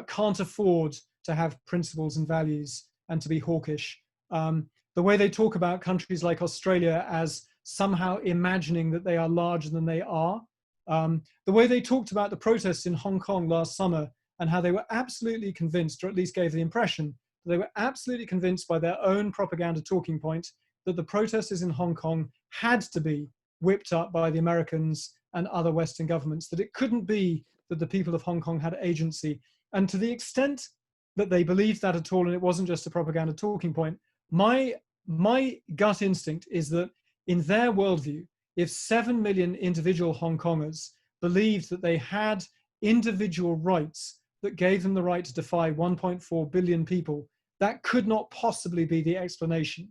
can't afford to have principles and values and to be hawkish. The way they talk about countries like Australia as somehow imagining that they are larger than they are. The way they talked about the protests in Hong Kong last summer and how they were absolutely convinced, or at least gave the impression, that they were absolutely convinced by their own propaganda talking point that the protesters in Hong Kong had to be whipped up by the Americans and other Western governments, that it couldn't be that the people of Hong Kong had agency. And to the extent that they believed that at all, and it wasn't just a propaganda talking point, my gut instinct is that in their worldview, if 7 million individual Hong Kongers believed that they had individual rights that gave them the right to defy 1.4 billion people, that could not possibly be the explanation.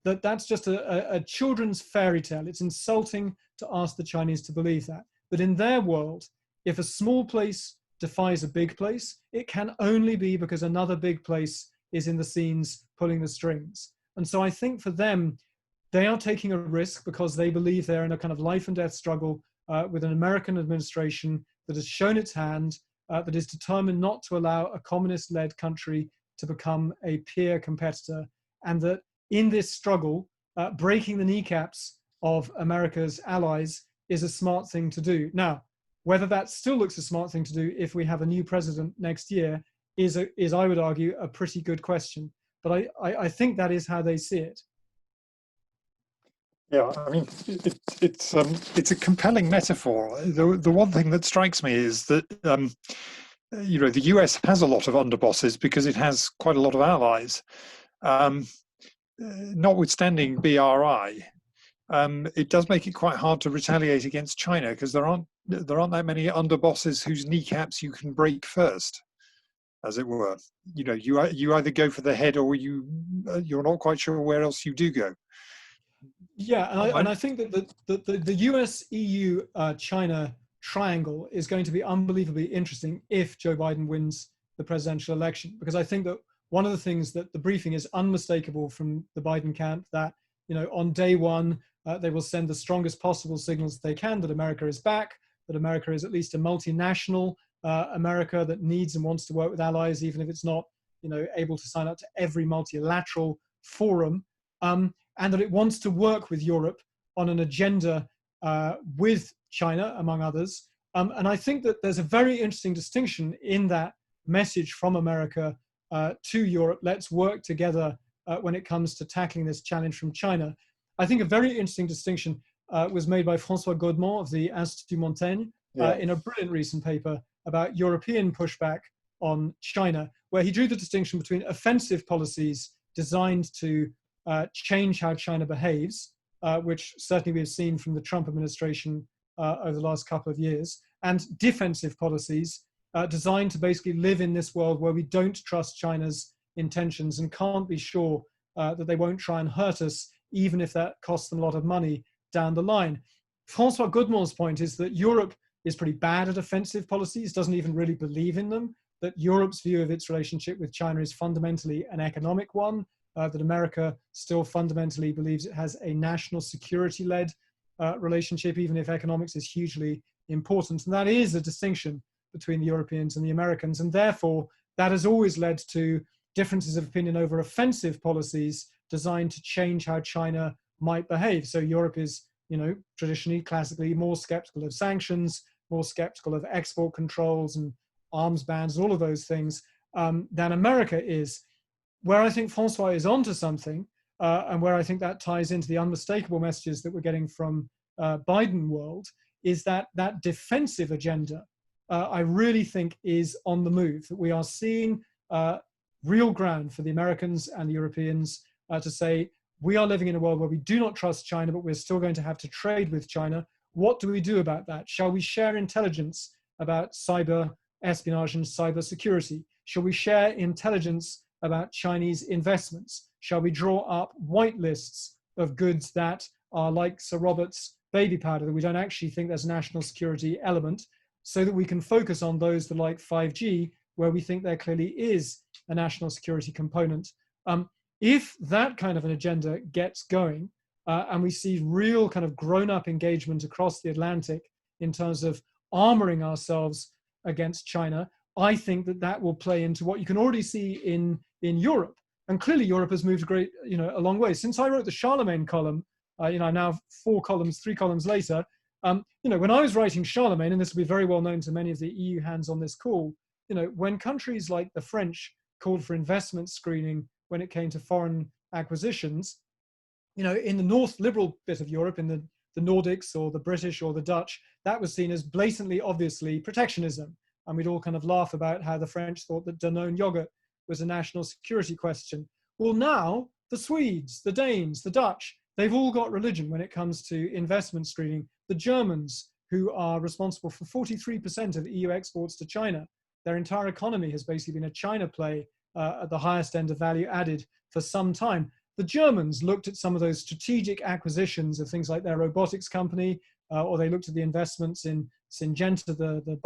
That's just a children's fairy tale. It's insulting to ask the Chinese to believe that. But in their world, if a small place defies a big place, it can only be because another big place is in the scenes pulling the strings. And so I think for them, they are taking a risk because they believe they're in a kind of life and death struggle with an American administration that has shown its hand, that is determined not to allow a communist-led country to become a peer competitor, and that in this struggle, breaking the kneecaps of America's allies is a smart thing to do. Now, whether that still looks a smart thing to do if we have a new president next year is I would argue, a pretty good question. But I think that is how they see it. Yeah, I mean, it's a compelling metaphor. The one thing that strikes me is that the US has a lot of underbosses because it has quite a lot of allies. Notwithstanding BRI, it does make it quite hard to retaliate against China because there aren't that many underbosses whose kneecaps you can break first, as it were. You either go for the head or you're not quite sure where else you do go. Yeah, and I think that the US, EU, China triangle is going to be unbelievably interesting if Joe Biden wins the presidential election, because I think that one of the things that the briefing is unmistakable from the Biden camp, that on day one they will send the strongest possible signals they can that America is back, that America is at least a multinational America that needs and wants to work with allies, even if it's not able to sign up to every multilateral forum, and that it wants to work with Europe on an agenda with China, among others. And I think that there's a very interesting distinction in that message from America to Europe. Let's work together when it comes to tackling this challenge from China. I think a very interesting distinction was made by François Godemont of the Institut Montaigne in a brilliant recent paper about European pushback on China, where he drew the distinction between offensive policies designed to change how China behaves, which certainly we've seen from the Trump administration over the last couple of years, and defensive policies designed to basically live in this world where we don't trust China's intentions and can't be sure that they won't try and hurt us, even if that costs them a lot of money down the line. François Godemont's point is that Europe is pretty bad at offensive policies, doesn't even really believe in them, that Europe's view of its relationship with China is fundamentally an economic one, that America still fundamentally believes it has a national security-led relationship, even if economics is hugely important. And that is a distinction between the Europeans and the Americans. And therefore, that has always led to differences of opinion over offensive policies designed to change how China might behave. So Europe is, traditionally, classically, more skeptical of sanctions, more skeptical of export controls and arms bans, all of those things, than America is. Where I think Francois is onto something, and where I think that ties into the unmistakable messages that we're getting from Biden world, is that defensive agenda, I really think is on the move, that we are seeing real ground for the Americans and the Europeans to say, we are living in a world where we do not trust China, but we're still going to have to trade with China. What do we do about that? Shall we share intelligence about cyber espionage and cyber security? Shall we share intelligence about Chinese investments? Shall we draw up white lists of goods that are like Sir Robert's baby powder, that we don't actually think there's a national security element, so that we can focus on those that like 5G, where we think there clearly is a national security component? If that kind of an agenda gets going, and we see real kind of grown-up engagement across the Atlantic in terms of armoring ourselves against China, I think that will play into what you can already see in Europe. And clearly Europe has moved a long way. Since I wrote the Charlemagne column, now 3 columns later, when I was writing Charlemagne, and this will be very well known to many of the EU hands on this call, when countries like the French called for investment screening when it came to foreign acquisitions, in the North liberal bit of Europe, in the Nordics or the British or the Dutch, that was seen as blatantly, obviously protectionism. And we'd all kind of laugh about how the French thought that Danone yogurt was a national security question. Well, now the Swedes, the Danes, the Dutch, they've all got religion when it comes to investment screening. The Germans, who are responsible for 43% of EU exports to China, their entire economy has basically been a China play at the highest end of value added for some time. The Germans looked at some of those strategic acquisitions of things like their robotics company, or they looked at the investments in Syngenta, the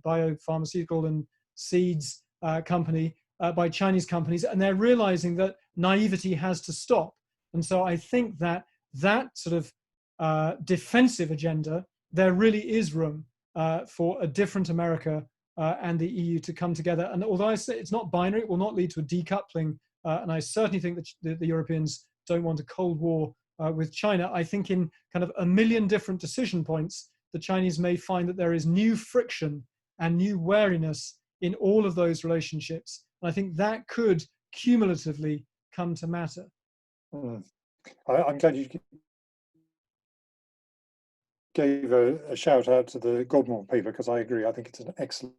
biopharmaceutical and seeds company by Chinese companies, and they're realizing that naivety has to stop. And so I think that sort of defensive agenda, there really is room for a different America and the EU to come together. And although I say it's not binary, it will not lead to a decoupling. And I certainly think that the Europeans don't want a Cold War with China. I think in kind of a million different decision points, the Chinese may find that there is new friction and new wariness in all of those relationships. And I think that could cumulatively come to matter. I'm glad you gave a shout out to the Godmore paper, because I agree. I think it's an excellent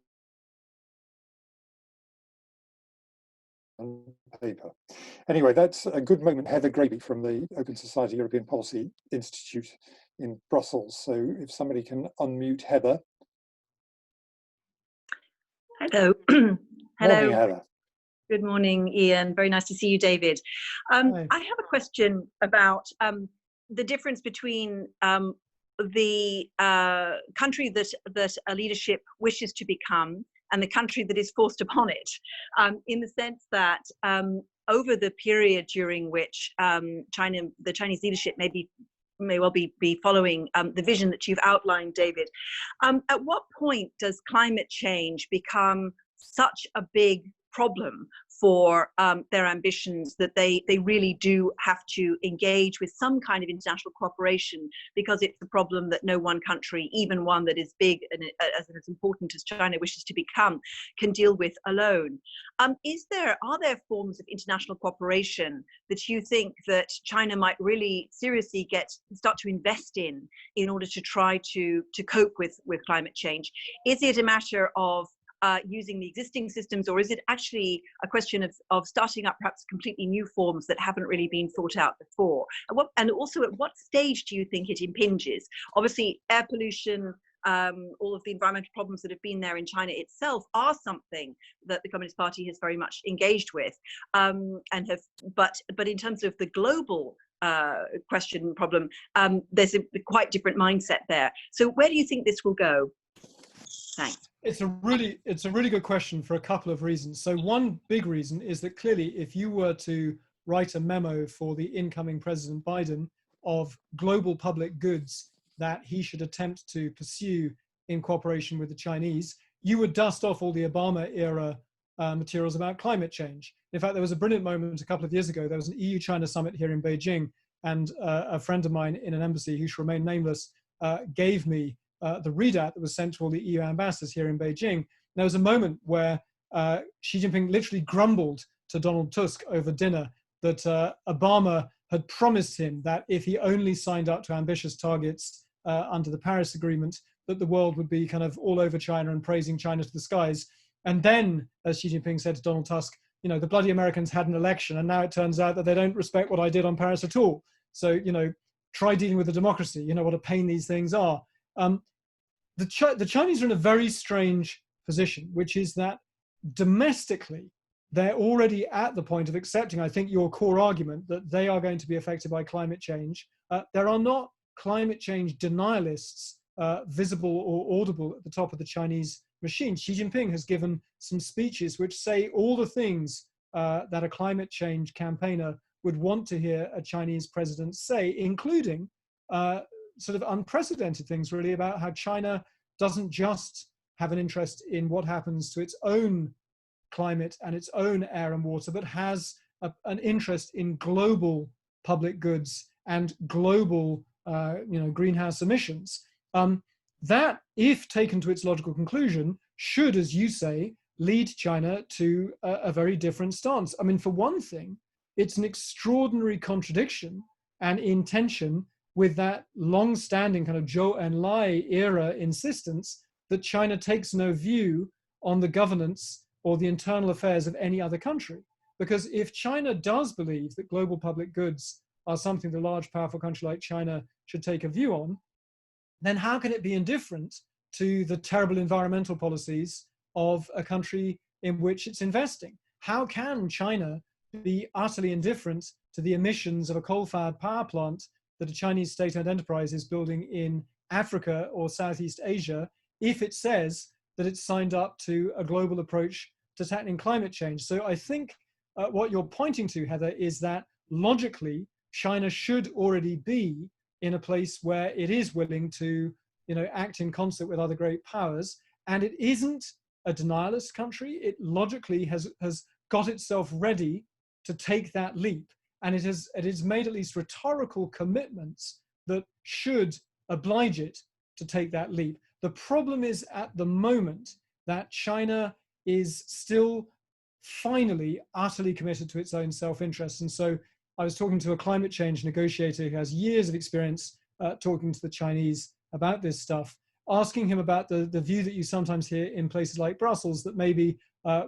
paper. Anyway, that's a good moment. Heather Graby from the Open Society European Policy Institute in Brussels. So if somebody can unmute Heather. Hello. Hello. Morning, Heather. Good morning, Ian. Very nice to see you, David. I have a question about the difference between the country that a leadership wishes to become and the country that is forced upon it, in the sense that over the period during which the Chinese leadership may well be following the vision that you've outlined, David, at what point does climate change become such a big problem for their ambitions that they really do have to engage with some kind of international cooperation, because it's a problem that no one country, even one that is big and as important as China wishes to become, can deal with alone? Are there forms of international cooperation that you think that China might really seriously start to invest in order to try to cope with climate change? Is it a matter of using the existing systems, or is it actually a question of starting up perhaps completely new forms that haven't really been thought out before? And also, at what stage do you think it impinges? Obviously, air pollution, all of the environmental problems that have been there in China itself are something that the Communist Party has very much engaged with, but in terms of the global problem, there's a quite different mindset there. So where do you think this will go? Thanks. It's a really good question for a couple of reasons. So one big reason is that clearly, if you were to write a memo for the incoming President Biden of global public goods that he should attempt to pursue in cooperation with the Chinese, you would dust off all the Obama era materials about climate change. In fact, there was a brilliant moment a couple of years ago. There was an EU-China summit here in Beijing, and a friend of mine in an embassy, who shall remain nameless, gave me the readout that was sent to all the EU ambassadors here in Beijing. There was a moment where Xi Jinping literally grumbled to Donald Tusk over dinner that Obama had promised him that if he only signed up to ambitious targets under the Paris Agreement, that the world would be kind of all over China and praising China to the skies. And then, as Xi Jinping said to Donald Tusk, you know, the bloody Americans had an election, and now it turns out that they don't respect what I did on Paris at all. So, you know, try dealing with the democracy. You know what a pain these things are. The Chinese are in a very strange position, which is that domestically, they're already at the point of accepting, I think, your core argument that they are going to be affected by climate change. There are not climate change denialists visible or audible at the top of the Chinese machine. Xi Jinping has given some speeches which say all the things that a climate change campaigner would want to hear a Chinese president say, including sort of unprecedented things really about how China doesn't just have an interest in what happens to its own climate and its own air and water, but has an interest in global public goods and global greenhouse emissions. That, if taken to its logical conclusion, should, as you say, lead China to a very different stance. I mean, for one thing, it's an extraordinary contradiction and in tension with that long-standing kind of Zhou Enlai era insistence that China takes no view on the governance or the internal affairs of any other country. Because if China does believe that global public goods are something the large, powerful country like China should take a view on, then how can it be indifferent to the terrible environmental policies of a country in which it's investing? How can China be utterly indifferent to the emissions of a coal-fired power plant that a Chinese state-owned enterprise is building in Africa or Southeast Asia if it says that it's signed up to a global approach to tackling climate change? So I think what you're pointing to, Heather, is that logically, China should already be in a place where it is willing to, you know, act in concert with other great powers. And it isn't a denialist country. It logically has got itself ready to take that leap. And it has made at least rhetorical commitments that should oblige it to take that leap. The problem is at the moment that China is still finally utterly committed to its own self-interest. And so I was talking to a climate change negotiator who has years of experience talking to the Chinese about this stuff, asking him about the view that you sometimes hear in places like Brussels, that maybe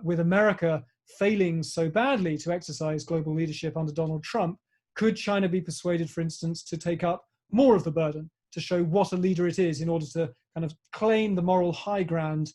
with America failing so badly to exercise global leadership under Donald Trump, could China be persuaded, for instance, to take up more of the burden, to show what a leader it is in order to kind of claim the moral high ground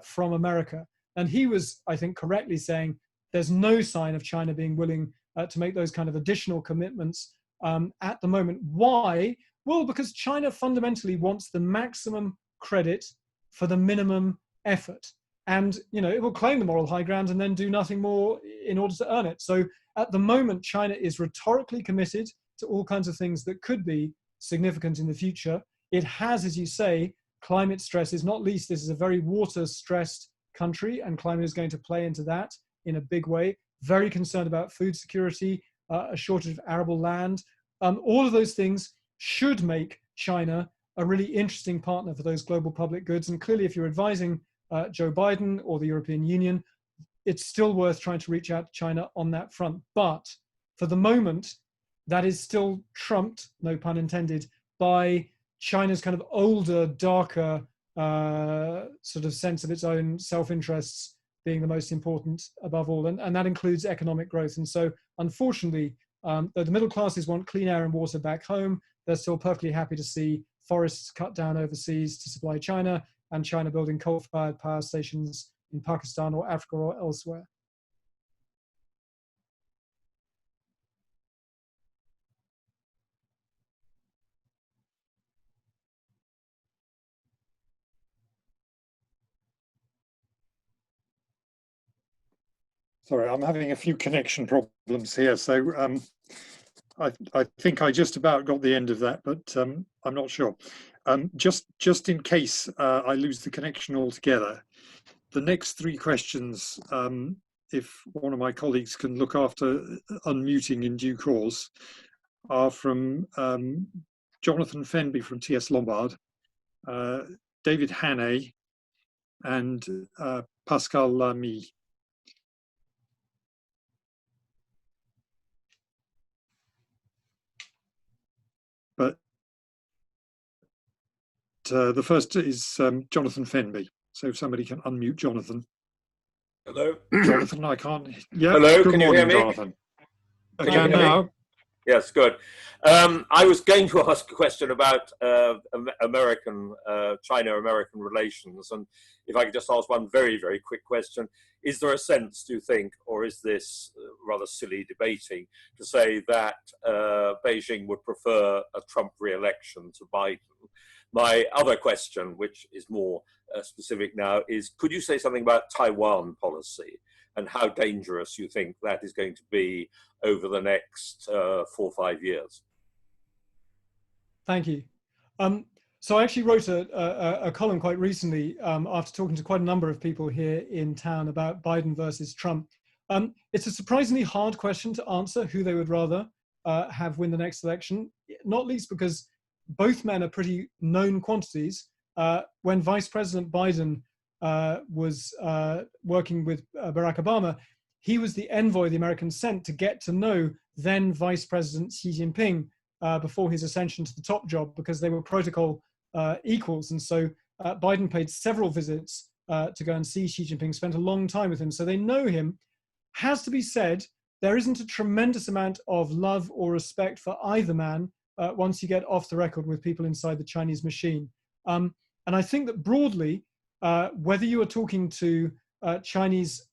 from America? And he was, I think, correctly saying there's no sign of China being willing to make those kind of additional commitments at the moment. Why? Well, because China fundamentally wants the maximum credit for the minimum effort. And, you know, it will claim the moral high ground and then do nothing more in order to earn it. So at the moment, China is rhetorically committed to all kinds of things that could be significant in the future. It has, as you say, climate stresses, not least this is a very water-stressed country, and climate is going to play into that in a big way. Very concerned about food security, a shortage of arable land. All of those things should make China a really interesting partner for those global public goods. And clearly, if you're advising Joe Biden or the European Union, it's still worth trying to reach out to China on that front. But for the moment, that is still trumped, no pun intended, by China's kind of older, darker sort of sense of its own self-interests being the most important above all. And that includes economic growth. And so, unfortunately, though the middle classes want clean air and water back home, they're still perfectly happy to see forests cut down overseas to supply China, and China building coal-fired power stations in Pakistan or Africa or elsewhere. Sorry, I'm having a few connection problems here. So I think I just about got the end of that, but I'm not sure. Just in case I lose the connection altogether, the next three questions, if one of my colleagues can look after unmuting in due course, are from Jonathan Fenby from TS Lombard, David Hannay, and Pascal Lamy. But the first is Jonathan Fenby. So if somebody can unmute Jonathan. Hello. Jonathan, I can't. Yeah. Hello, Good can you morning, hear me? Jonathan. I Can you can hear me? now. Yes, good. I was going to ask a question about China-American relations, and if I could just ask one very, very quick question. Is there a sense, do you think, or is this rather silly debating, to say that Beijing would prefer a Trump re-election to Biden? My other question, which is more specific now, is could you say something about Taiwan policy and how dangerous you think that is going to be over the next 4 or 5 years? Thank you. So I actually wrote a column quite recently after talking to quite a number of people here in town about Biden versus Trump. It's a surprisingly hard question to answer who they would rather have win the next election, not least because both men are pretty known quantities. When Vice President Biden was working with Barack Obama, he was the envoy the Americans sent to get to know then Vice President Xi Jinping before his ascension to the top job, because they were protocol equals. And so Biden paid several visits to go and see Xi Jinping, spent a long time with him. So they know him. Has to be said, there isn't a tremendous amount of love or respect for either man once you get off the record with people inside the Chinese machine. And I think that broadly, whether you are talking to Chinese,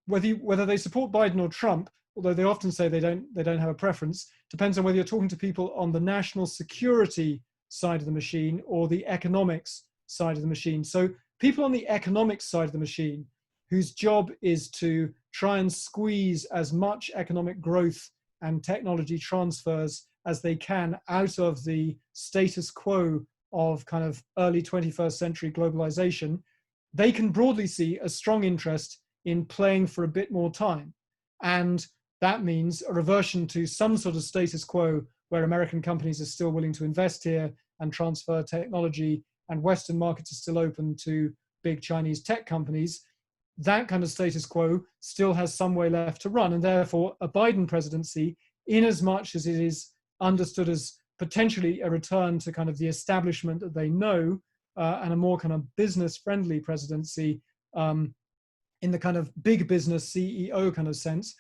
whether they support Biden or Trump, although they often say they don't have a preference, depends on whether you're talking to people on the national security side of the machine or the economics side of the machine. So people on the economics side of the machine, whose job is to try and squeeze as much economic growth and technology transfers as they can out of the status quo of kind of early 21st century globalization, they can broadly see a strong interest in playing for a bit more time. And that means a reversion to some sort of status quo where American companies are still willing to invest here and transfer technology, and Western markets are still open to big Chinese tech companies. That kind of status quo still has some way left to run, and therefore a Biden presidency, in as much as it is understood as potentially a return to kind of the establishment that they know, and a more kind of business-friendly presidency in the kind of big business CEO kind of sense,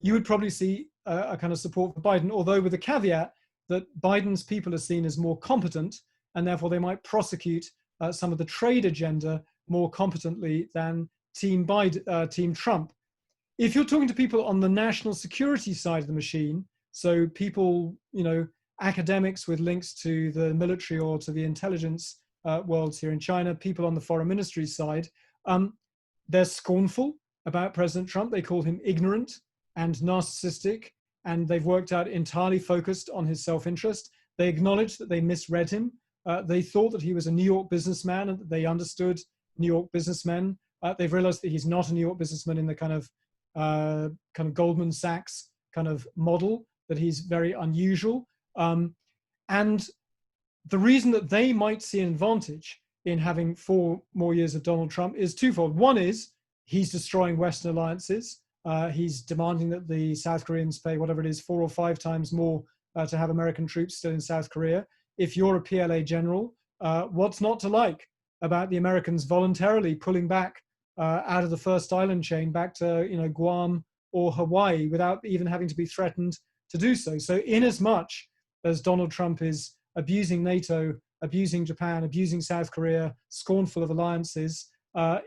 you would probably see a kind of support for Biden, although with the caveat that Biden's people are seen as more competent, and therefore they might prosecute some of the trade agenda more competently than Team Trump. If you're talking to people on the national security side of the machine, so people, academics with links to the military or to the intelligence worlds here in China, people on the foreign ministry side, they're scornful about President Trump. They call him ignorant and narcissistic, and they've worked out entirely focused on his self-interest. They acknowledge that they misread him. They thought that he was a New York businessman and that they understood New York businessmen. They've realized that he's not a New York businessman in the kind of Goldman Sachs kind of model, that he's very unusual. And the reason that they might see an advantage in having 4 more years of Donald Trump is twofold. One is he's destroying Western alliances. He's demanding that the South Koreans pay whatever it is, 4 or 5 times more to have American troops still in South Korea. If you're a PLA general, what's not to like about the Americans voluntarily pulling back out of the first island chain back to Guam or Hawaii without even having to be threatened to do so? So in as much as Donald Trump is abusing NATO, abusing Japan, abusing South Korea, scornful of alliances,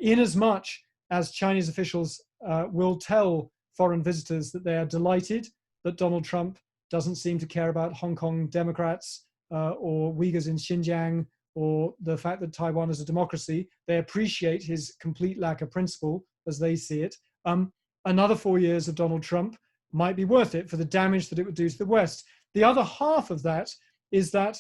in as much as Chinese officials will tell foreign visitors that they are delighted that Donald Trump doesn't seem to care about Hong Kong Democrats or Uyghurs in Xinjiang, or the fact that Taiwan is a democracy. They appreciate his complete lack of principle as they see it. Another 4 years of Donald Trump might be worth it for the damage that it would do to the West. The other half of that is that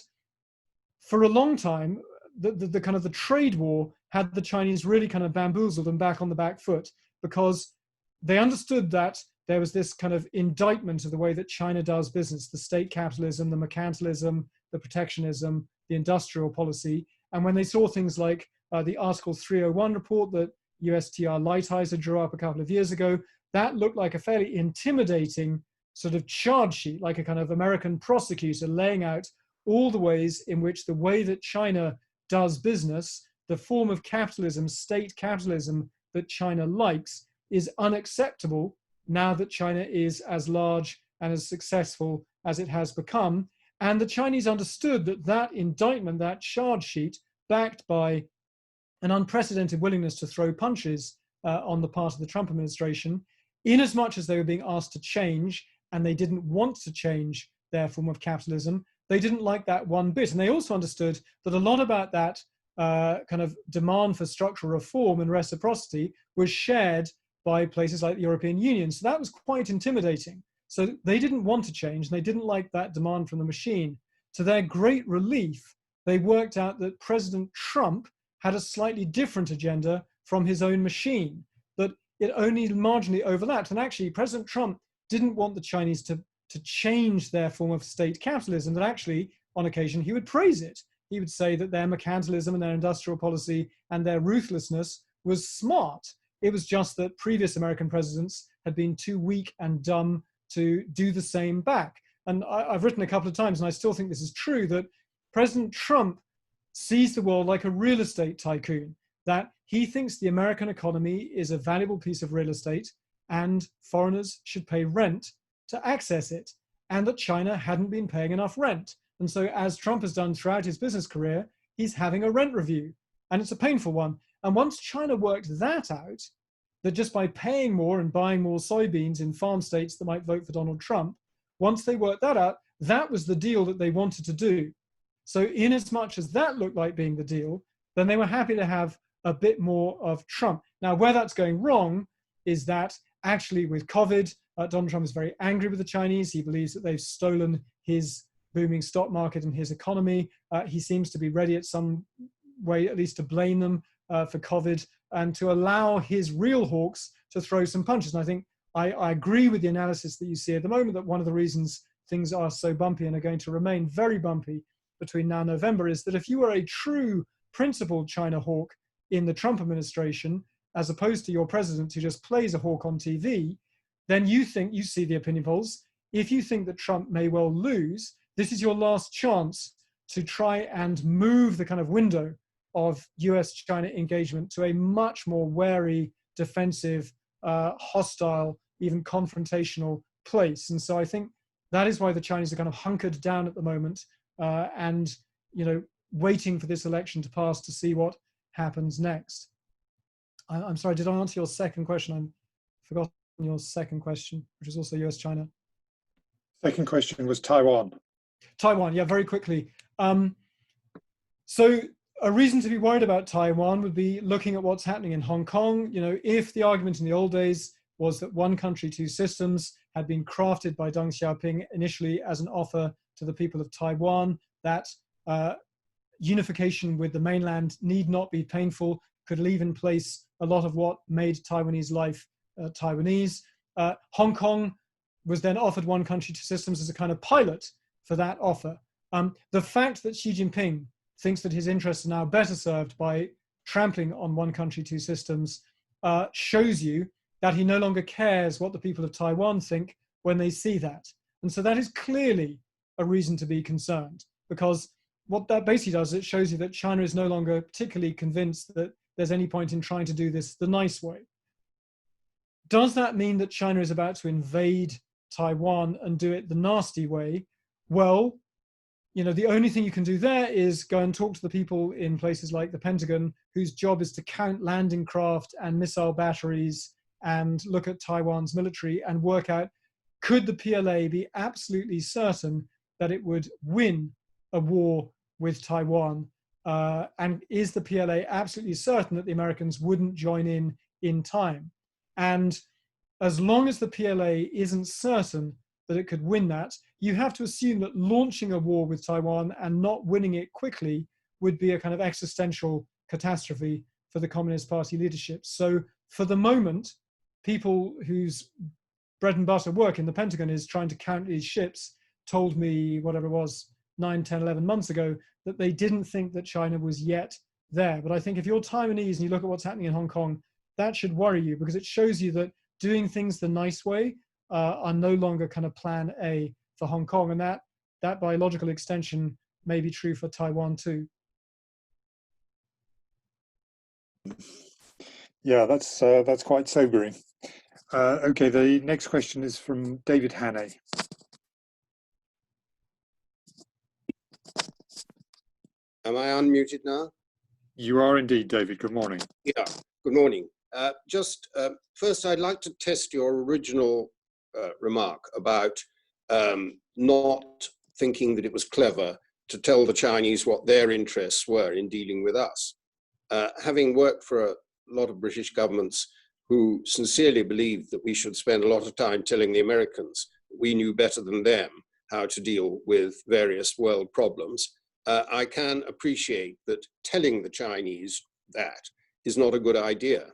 for a long time, the kind of the trade war had the Chinese really kind of bamboozled and back on the back foot, because they understood that there was this kind of indictment of the way that China does business, the state capitalism, the mercantilism, the protectionism, the industrial policy. And when they saw things like the Article 301 report that USTR Lighthizer drew up a couple of years ago, that looked like a fairly intimidating sort of charge sheet, like a kind of American prosecutor laying out all the ways in which the way that China does business, the form of capitalism, state capitalism that China likes, is unacceptable now that China is as large and as successful as it has become. And the Chinese understood that that indictment, that charge sheet, backed by an unprecedented willingness to throw punches on the part of the Trump administration, in as much as they were being asked to change, and they didn't want to change their form of capitalism, they didn't like that one bit. And they also understood that a lot about that kind of demand for structural reform and reciprocity was shared by places like the European Union. So that was quite intimidating. So they didn't want to change, and they didn't like that demand from the machine. To their great relief, they worked out that President Trump had a slightly different agenda from his own machine, that it only marginally overlapped. And actually, President Trump didn't want the Chinese to change their form of state capitalism, that actually, on occasion, he would praise it. He would say that their mercantilism and their industrial policy and their ruthlessness was smart. It was just that previous American presidents had been too weak and dumb to do the same back. And I've written a couple of times, and I still think this is true, that President Trump sees the world like a real estate tycoon, that he thinks the American economy is a valuable piece of real estate and foreigners should pay rent to access it, and that China hadn't been paying enough rent. And so, as Trump has done throughout his business career, he's having a rent review, and it's a painful one. And once China worked that out, that just by paying more and buying more soybeans in farm states that might vote for Donald Trump, once they worked that out, that was the deal that they wanted to do. So in as much as that looked like being the deal, then they were happy to have a bit more of Trump. Now, where that's going wrong is that actually with COVID, Donald Trump is very angry with the Chinese. He believes that they've stolen his booming stock market and his economy. He seems to be ready at some way, at least, to blame them for COVID and to allow his real hawks to throw some punches. And I think I agree with the analysis that you see at the moment, that one of the reasons things are so bumpy and are going to remain very bumpy between now and November is that if you were a true principled China hawk in the Trump administration, as opposed to your president who just plays a hawk on TV, then you think, you see the opinion polls, if you think that Trump may well lose, this is your last chance to try and move the kind of window of US-China engagement to a much more wary, defensive, hostile, even confrontational place. And so I think that is why the Chinese are kind of hunkered down at the moment and, you know, waiting for this election to pass to see what happens next. I'm sorry, did I answer your second question? I forgot your second question, which is also US-China. Second question was Taiwan. Taiwan, yeah, very quickly. So a reason to be worried about Taiwan would be looking at what's happening in Hong Kong. You know, if the argument in the old days was that one country, two systems had been crafted by Deng Xiaoping initially as an offer to the people of Taiwan, that unification with the mainland need not be painful, could leave in place a lot of what made Taiwanese life Taiwanese. Hong Kong was then offered one country, two systems as a kind of pilot for that offer. The fact that Xi Jinping thinks that his interests are now better served by trampling on one country, two systems shows you that he no longer cares what the people of Taiwan think when they see that. And so that is clearly a reason to be concerned, because what that basically does, it shows you that China is no longer particularly convinced that there's any point in trying to do this the nice way. Does that mean that China is about to invade Taiwan and do it the nasty way? Well, you know, the only thing you can do there is go and talk to the people in places like the Pentagon, whose job is to count landing craft and missile batteries and look at Taiwan's military and work out, could the PLA be absolutely certain that it would win a war with Taiwan? And is the PLA absolutely certain that the Americans wouldn't join in time? And as long as the PLA isn't certain that it could win that, you have to assume that launching a war with Taiwan and not winning it quickly would be a kind of existential catastrophe for the Communist Party leadership. So for the moment, people whose bread and butter work in the Pentagon is trying to count these ships told me, whatever it was, 9, 10, 11 months ago, that they didn't think that China was yet there. But I think if you're Taiwanese and you look at what's happening in Hong Kong, that should worry you, because it shows you that doing things the nice way are no longer kind of plan A for Hong Kong. And that by logical extension may be true for Taiwan too. Yeah, that's quite sobering. Okay, the next question is from David Rennie. Am I unmuted now? You are indeed, David. Good morning. Yeah, good morning. First, I'd like to test your original remark about not thinking that it was clever to tell the Chinese what their interests were in dealing with us. Having worked for a lot of British governments who sincerely believed that we should spend a lot of time telling the Americans we knew better than them how to deal with various world problems, I can appreciate that telling the Chinese that is not a good idea.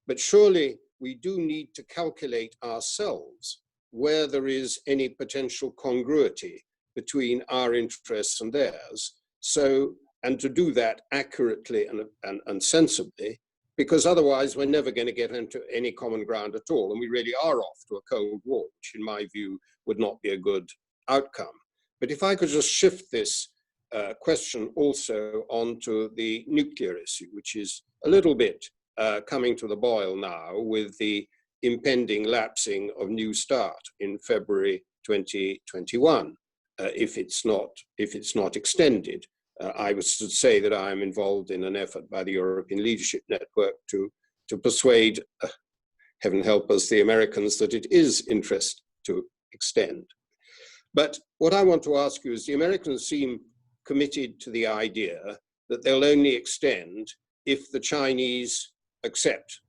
But surely we do need to calculate ourselves where there is any potential congruity between our interests and theirs. And to do that accurately and sensibly, because otherwise we're never going to get into any common ground at all. And we really are off to a Cold War, which in my view would not be a good outcome. But if I could just shift this question also onto the nuclear issue, which is a little bit coming to the boil now with the impending lapsing of New START in February 2021, if it's not extended. I was to say that I am involved in an effort by the European Leadership Network to persuade, heaven help us, the Americans that it is interest to extend. But what I want to ask you is, the Americans seem committed to the idea that they'll only extend if the Chinese accept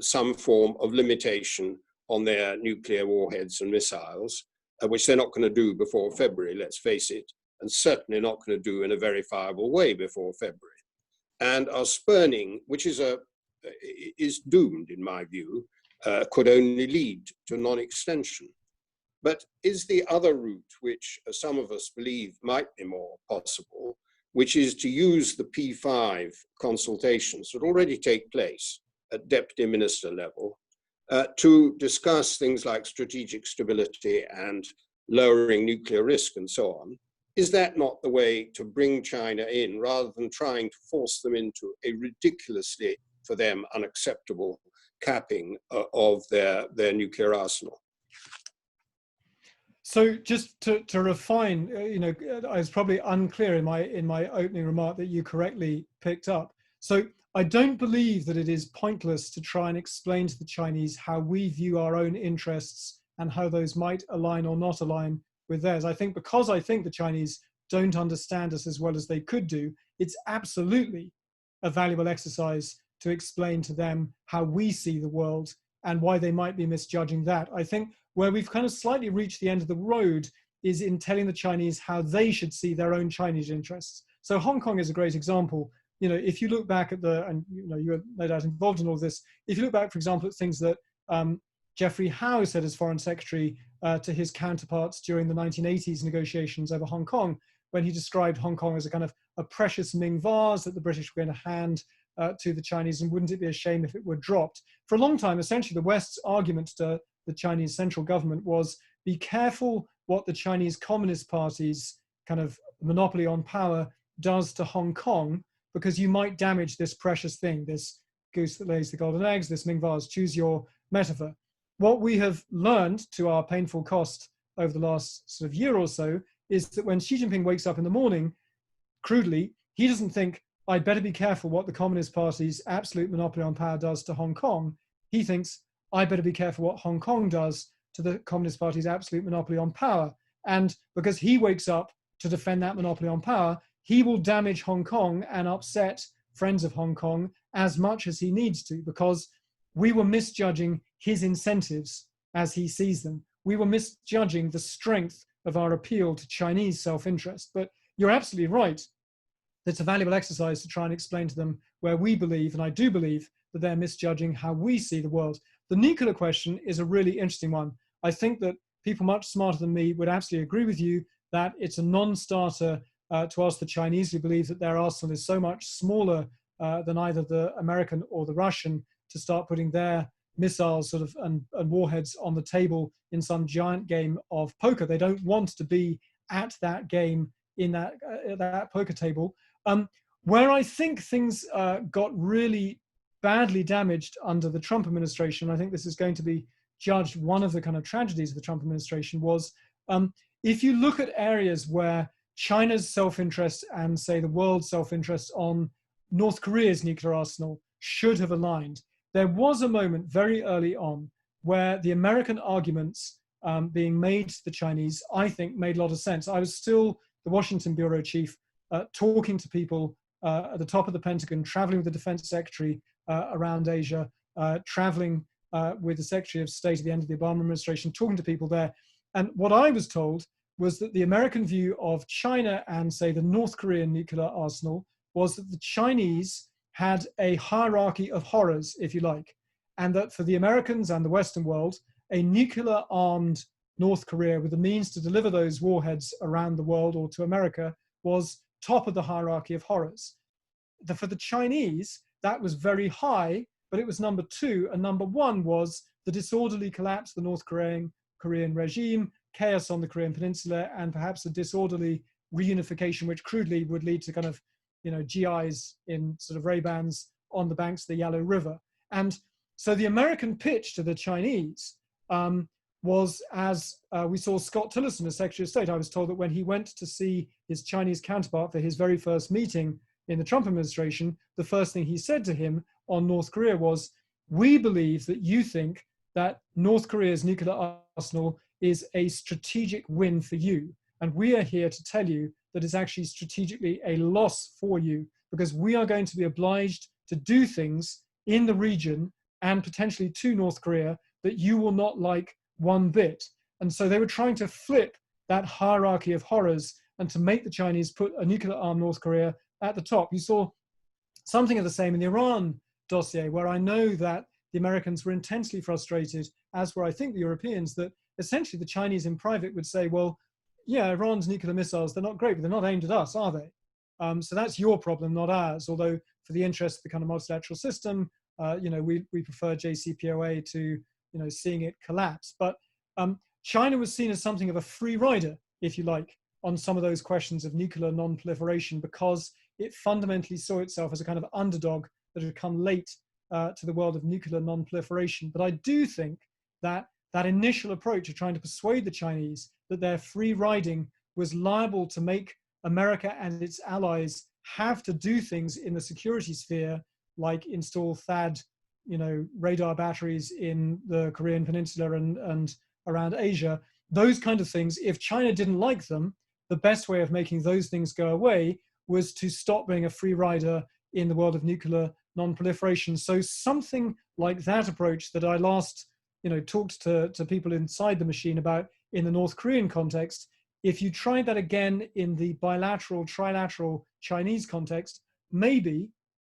some form of limitation on their nuclear warheads and missiles, which they're not going to do before February, let's face it, and certainly not going to do in a verifiable way before February. And our spurning, which is doomed in my view, could only lead to non-extension. But is the other route, which some of us believe might be more possible, which is to use the P5 consultations that already take place at deputy minister level to discuss things like strategic stability and lowering nuclear risk and so on? Is that not the way to bring China in, rather than trying to force them into a ridiculously, for them, unacceptable capping of their nuclear arsenal? So just to refine, I was probably unclear in my opening remark that you correctly picked up. So I don't believe that it is pointless to try and explain to the Chinese how we view our own interests and how those might align or not align with theirs. I think because I think the Chinese don't understand us as well as they could do, it's absolutely a valuable exercise to explain to them how we see the world and why they might be misjudging that. I think where we've kind of slightly reached the end of the road is in telling the Chinese how they should see their own Chinese interests. So Hong Kong is a great example. If you look back at and you're no doubt involved in all this, if you look back, for example, at things that Geoffrey Howe said as Foreign Secretary to his counterparts during the 1980s negotiations over Hong Kong, when he described Hong Kong as a kind of a precious Ming vase that the British were going to hand to the Chinese, and wouldn't it be a shame if it were dropped? For a long time, essentially, the West's argument to the Chinese central government was, be careful what the Chinese Communist Party's kind of monopoly on power does to Hong Kong, because you might damage this precious thing, this goose that lays the golden eggs, this Ming vase, choose your metaphor. What we have learned to our painful cost over the last sort of year or so is that when Xi Jinping wakes up in the morning, crudely, he doesn't think, I'd better be careful what the Communist Party's absolute monopoly on power does to Hong Kong. He thinks, I better be careful what Hong Kong does to the Communist Party's absolute monopoly on power. And because he wakes up to defend that monopoly on power, he will damage Hong Kong and upset friends of Hong Kong as much as he needs to, because we were misjudging his incentives as he sees them. We were misjudging the strength of our appeal to Chinese self-interest. But you're absolutely right. It's a valuable exercise to try and explain to them where we believe, and I do believe, that they're misjudging how we see the world. The nuclear question is a really interesting one. I think that people much smarter than me would absolutely agree with you that it's a non-starter to ask the Chinese, who believe that their arsenal is so much smaller than either the American or the Russian to start putting their missiles sort of and warheads on the table in some giant game of poker. They don't want to be at that game in that poker table. Where I think things got really badly damaged under the Trump administration, I think this is going to be judged one of the kind of tragedies of the Trump administration, was if you look at areas where China's self-interest and, say, the world's self-interest on North Korea's nuclear arsenal should have aligned. There was a moment very early on where the American arguments being made to the Chinese, I think, made a lot of sense. I was still the Washington bureau chief, talking to people at the top of the Pentagon, traveling with the defense secretary around Asia, traveling with the Secretary of State at the end of the Obama administration, talking to people there. And what I was told was that the American view of China and, say, the North Korean nuclear arsenal was that the Chinese had a hierarchy of horrors, if you like, and that for the Americans and the Western world, a nuclear-armed North Korea with the means to deliver those warheads around the world or to America was top of the hierarchy of horrors. For the Chinese, that was very high, but it was number two, and number one was the disorderly collapse of the North Korean regime, chaos on the Korean Peninsula, and perhaps a disorderly reunification, which crudely would lead to kind of, GIs in sort of Ray-Bans on the banks of the Yalu River. And so the American pitch to the Chinese was, as we saw Scott Tillerson as Secretary of State. I was told that when he went to see his Chinese counterpart for his very first meeting in the Trump administration, the first thing he said to him on North Korea was, "We believe that you think that North Korea's nuclear arsenal is a strategic win for you. And we are here to tell you that it's actually strategically a loss for you, because we are going to be obliged to do things in the region and potentially to North Korea that you will not like one bit." And so they were trying to flip that hierarchy of horrors and to make the Chinese put a nuclear-armed North Korea at the top. You saw something of the same in the Iran dossier, where I know that the Americans were intensely frustrated, as were I think the Europeans, that essentially the Chinese in private would say, well, yeah, Iran's nuclear missiles, they're not great, but they're not aimed at us, are they? So that's your problem, not ours. Although for the interest of the kind of multilateral system, we prefer JCPOA to, seeing it collapse. But China was seen as something of a free rider, if you like, on some of those questions of nuclear non-proliferation, because it fundamentally saw itself as a kind of underdog that had come late to the world of nuclear non-proliferation. But I do think that that initial approach of trying to persuade the Chinese that their free riding was liable to make America and its allies have to do things in the security sphere, like install THAAD, radar batteries in the Korean Peninsula and around Asia, those kind of things. If China didn't like them, the best way of making those things go away was to stop being a free rider in the world of nuclear non-proliferation. So something like that approach that I last talked to people inside the machine about in the North Korean context, if you tried that again in the bilateral, trilateral Chinese context, maybe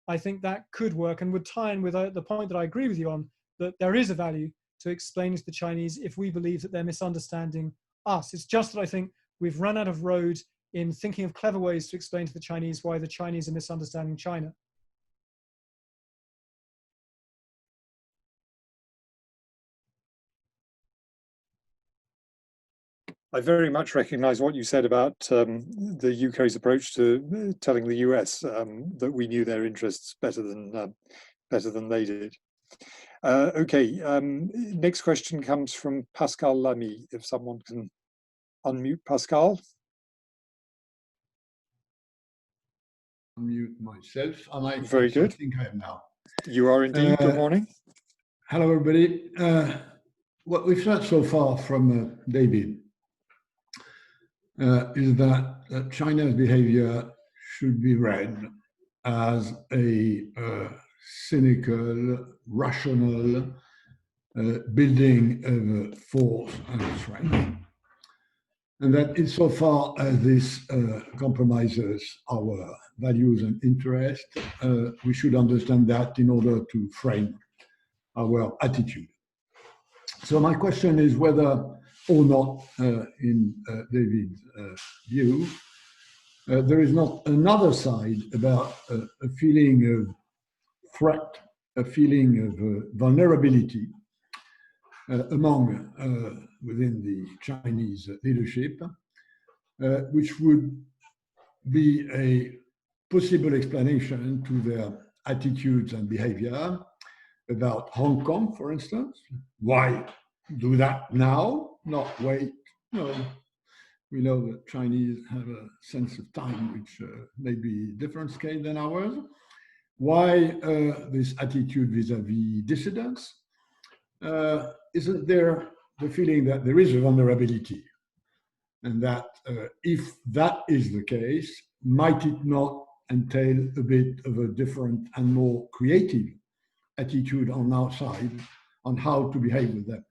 I think that could work and would tie in with the point that I agree with you on, that there is a value to explaining to the Chinese if we believe that they're misunderstanding us. It's just that I think we've run out of road in thinking of clever ways to explain to the Chinese why the Chinese are misunderstanding China. I very much recognise what you said about the UK's approach to telling the US that we knew their interests better than they did. Okay, next question comes from Pascal Lamy. If someone can unmute Pascal. Unmute myself. Very good. I think I am now. You are indeed. Good morning. Hello, everybody. What we've heard so far from David is that China's behavior should be read as a cynical, rational building of force and strength. And that insofar as this compromises our values and interests, we should understand that in order to frame our attitude. So my question is whether or not, in David's view, there is not another side about a feeling of threat, a feeling of vulnerability among within the Chinese leadership, which would be a possible explanation to their attitudes and behavior about Hong Kong, for instance. Why do that now, not wait? No, we know that Chinese have a sense of time which may be different scale than ours. Why this attitude vis-a-vis dissidents? Isn't there the feeling that there is a vulnerability, and that if that is the case, might it not entail a bit of a different and more creative attitude on our side on how to behave with them?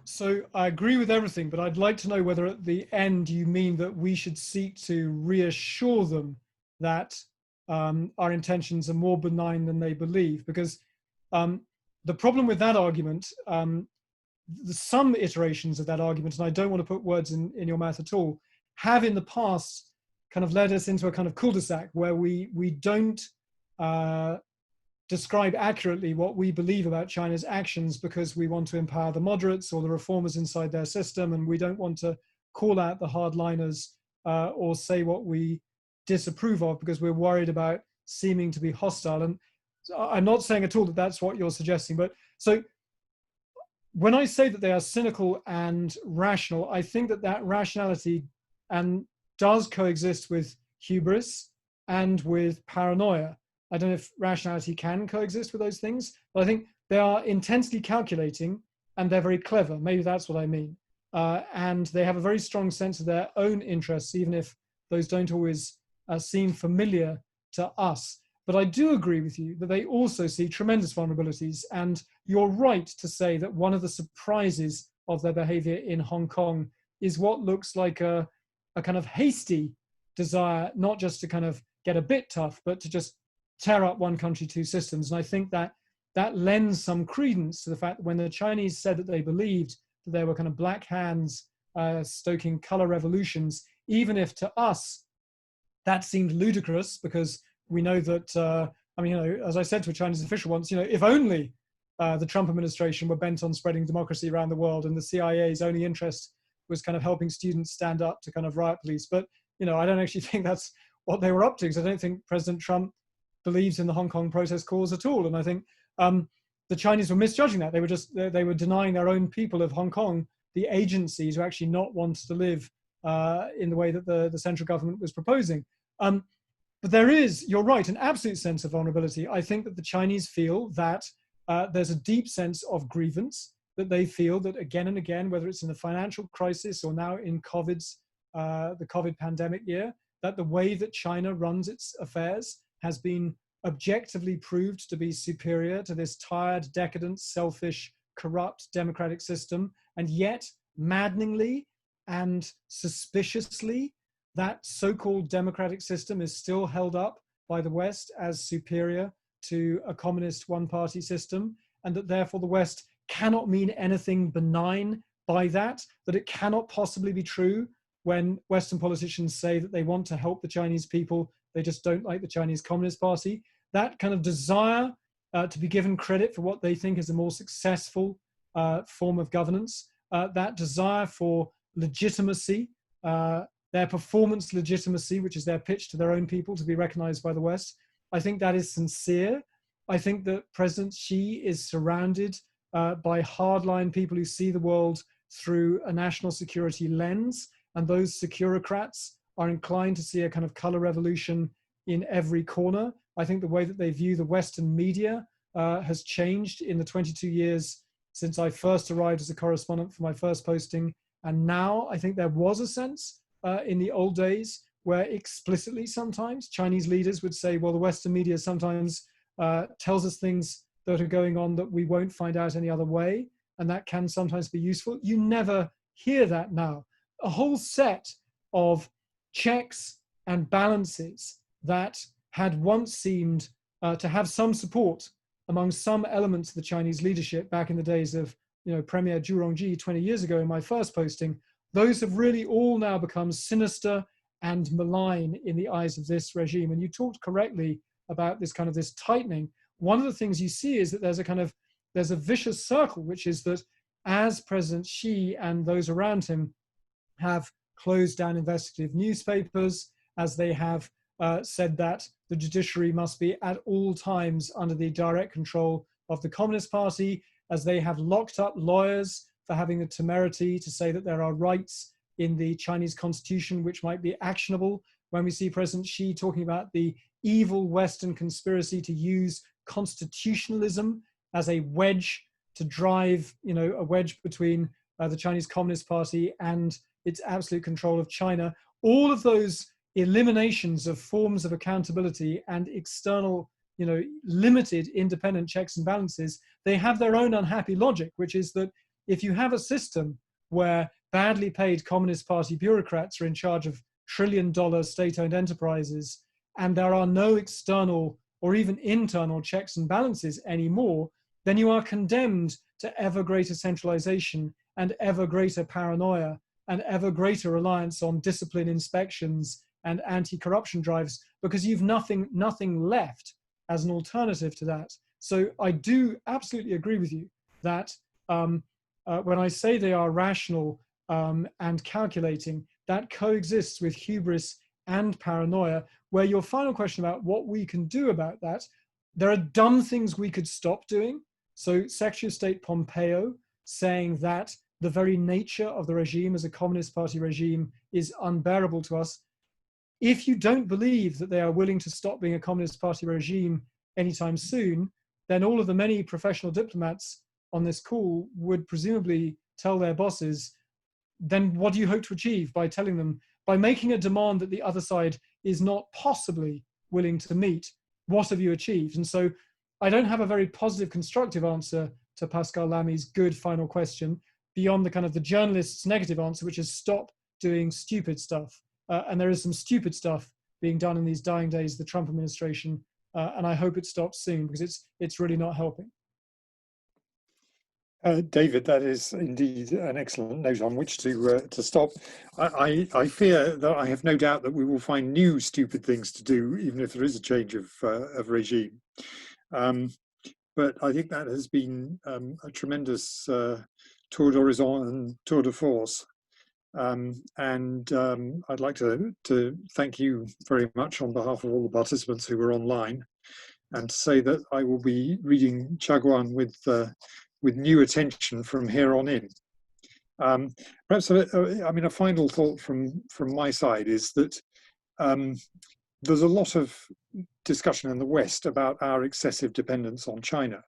So I agree with everything, but I'd like to know whether at the end you mean that we should seek to reassure them that our intentions are more benign than they believe. Because the problem with that argument, some iterations of that argument, and I don't want to put words in your mouth at all, have in the past kind of led us into a kind of cul-de-sac where we don't describe accurately what we believe about China's actions because we want to empower the moderates or the reformers inside their system, and we don't want to call out the hardliners or say what we disapprove of because we're worried about seeming to be hostile. And I'm not saying at all that that's what you're suggesting, but so when I say that they are cynical and rational, I think that that rationality does coexist with hubris and with paranoia. I don't know if rationality can coexist with those things, but I think they are intensely calculating and they're very clever. Maybe that's what I mean. And they have a very strong sense of their own interests, even if those don't always seem familiar to us. But I do agree with you that they also see tremendous vulnerabilities. And you're right to say that one of the surprises of their behavior in Hong Kong is what looks like a kind of hasty desire, not just to kind of get a bit tough, but to just tear up one country, two systems. And I think that that lends some credence to the fact that when the Chinese said that they believed that there were kind of black hands stoking color revolutions, even if to us that seemed ludicrous, because we know that, I mean, as I said to a Chinese official once, if only the Trump administration were bent on spreading democracy around the world and the CIA's only interest was kind of helping students stand up to kind of riot police. But, I don't actually think that's what they were up to, because I don't think President Trump believes in the Hong Kong protest cause at all. And I think the Chinese were misjudging that. They were denying their own people of Hong Kong the agency to actually not want to live in the way that the central government was proposing. But there is, you're right, an absolute sense of vulnerability. I think that the Chinese feel that there's a deep sense of grievance, that they feel that again and again, whether it's in the financial crisis or now in the COVID pandemic year, that the way that China runs its affairs has been objectively proved to be superior to this tired, decadent, selfish, corrupt democratic system. And yet, maddeningly and suspiciously, that so-called democratic system is still held up by the West as superior to a communist one-party system, and that therefore the West cannot mean anything benign by that it cannot possibly be true when Western politicians say that they want to help the Chinese people, they just don't like the Chinese Communist Party. That kind of desire to be given credit for what they think is a more successful form of governance, that desire for legitimacy, their performance legitimacy, which is their pitch to their own people to be recognized by the West. I think that is sincere. I think that President Xi is surrounded by hardline people who see the world through a national security lens, and those securocrats are inclined to see a kind of color revolution in every corner. I think the way that they view the Western media has changed in the 22 years since I first arrived as a correspondent for my first posting. And now I think there was a sense in the old days where explicitly sometimes Chinese leaders would say, well, the Western media sometimes tells us things that are going on that we won't find out any other way. And that can sometimes be useful. You never hear that now. A whole set of checks and balances that had once seemed to have some support among some elements of the Chinese leadership back in the days of Premier Zhu Rongji 20 years ago in my first posting, those have really all now become sinister and malign in the eyes of this regime. And you talked correctly about this tightening. One of the things you see is that there's a vicious circle, which is that as President Xi and those around him have closed down investigative newspapers, as they have said that the judiciary must be at all times under the direct control of the Communist Party, as they have locked up lawyers for having the temerity to say that there are rights in the Chinese constitution which might be actionable, when we see President Xi talking about the evil Western conspiracy to use constitutionalism as a wedge to drive, a wedge between the Chinese Communist Party and its absolute control of China. All of those eliminations of forms of accountability and external, limited independent checks and balances, they have their own unhappy logic, which is that if you have a system where badly paid Communist Party bureaucrats are in charge of trillion-dollar state-owned enterprises, and there are no external or even internal checks and balances anymore, then you are condemned to ever greater centralization and ever greater paranoia and ever greater reliance on discipline inspections and anti-corruption drives, because you've nothing left as an alternative to that. So I do absolutely agree with you that when I say they are rational and calculating, that coexists with hubris and paranoia, where your final question about what we can do about that, there are dumb things we could stop doing. So Secretary of State Pompeo saying that the very nature of the regime as a Communist Party regime is unbearable to us. If you don't believe that they are willing to stop being a Communist Party regime anytime soon, then all of the many professional diplomats on this call would presumably tell their bosses, then what do you hope to achieve by telling them, by making a demand that the other side is not possibly willing to meet, what have you achieved? And so I don't have a very positive, constructive answer to Pascal Lamy's good final question, beyond the journalist's negative answer, which is stop doing stupid stuff. And there is some stupid stuff being done in these dying days of the Trump administration, and I hope it stops soon, because it's really not helping. David, that is indeed an excellent note on which to stop. I fear that I have no doubt that we will find new stupid things to do, even if there is a change of regime. But I think that has been a tremendous tour d'horizon and tour de force. I'd like to thank you very much on behalf of all the participants who were online, and to say that I will be reading Chaguan with new attention from here on in. Perhaps, a final thought from my side is that there's a lot of discussion in the West about our excessive dependence on China.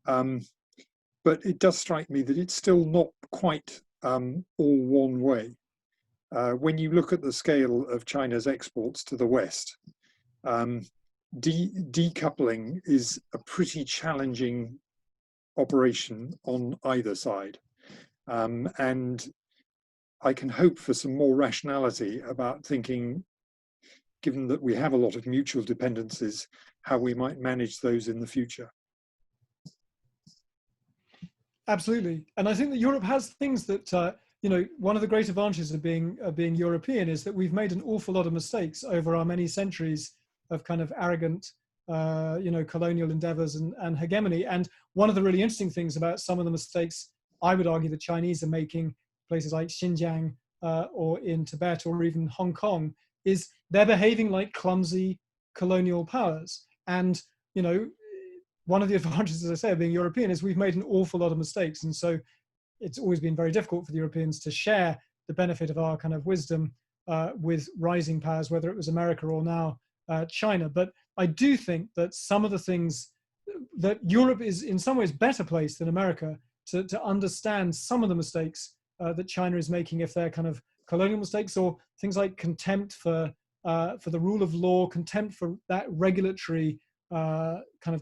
But it does strike me that it's still not quite all one way. When you look at the scale of China's exports to the West, decoupling is a pretty challenging operation on either side. And I can hope for some more rationality about thinking, given that we have a lot of mutual dependencies, how we might manage those in the future. Absolutely. And I think that Europe has things that, one of the great advantages of being European is that we've made an awful lot of mistakes over our many centuries of arrogant, colonial endeavors and hegemony. And one of the really interesting things about some of the mistakes I would argue the Chinese are making, places like Xinjiang or in Tibet or even Hong Kong, is they're behaving like clumsy colonial powers. And, one of the advantages, as I say, of being European is we've made an awful lot of mistakes. And so it's always been very difficult for the Europeans to share the benefit of our wisdom with rising powers, whether it was America or now China. But I do think that some of the things that Europe is in some ways better placed than America to understand some of the mistakes that China is making, if they're colonial mistakes, or things like contempt for the rule of law, contempt for that regulatory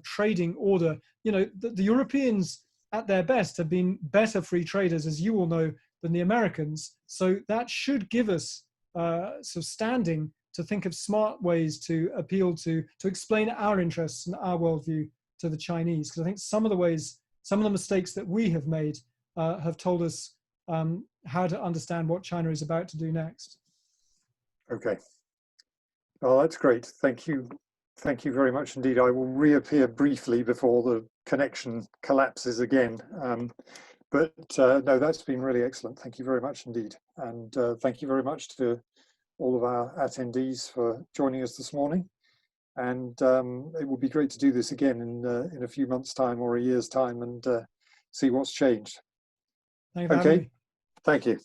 trading order. The Europeans at their best have been better free traders, as you all know, than the Americans. So that should give us standing to think of smart ways to appeal to explain our interests and our worldview to the Chinese. Because I think some of the mistakes that we have made have told us how to understand what China is about to do next. Okay. Well, that's great. Thank you. Thank you very much indeed. I will reappear briefly before the connection collapses again. No, that's been really excellent. Thank you very much indeed. And thank you very much to all of our attendees for joining us this morning. And it would be great to do this again in a few months' time or a year's time and see what's changed. Thank you for having me. Thank you.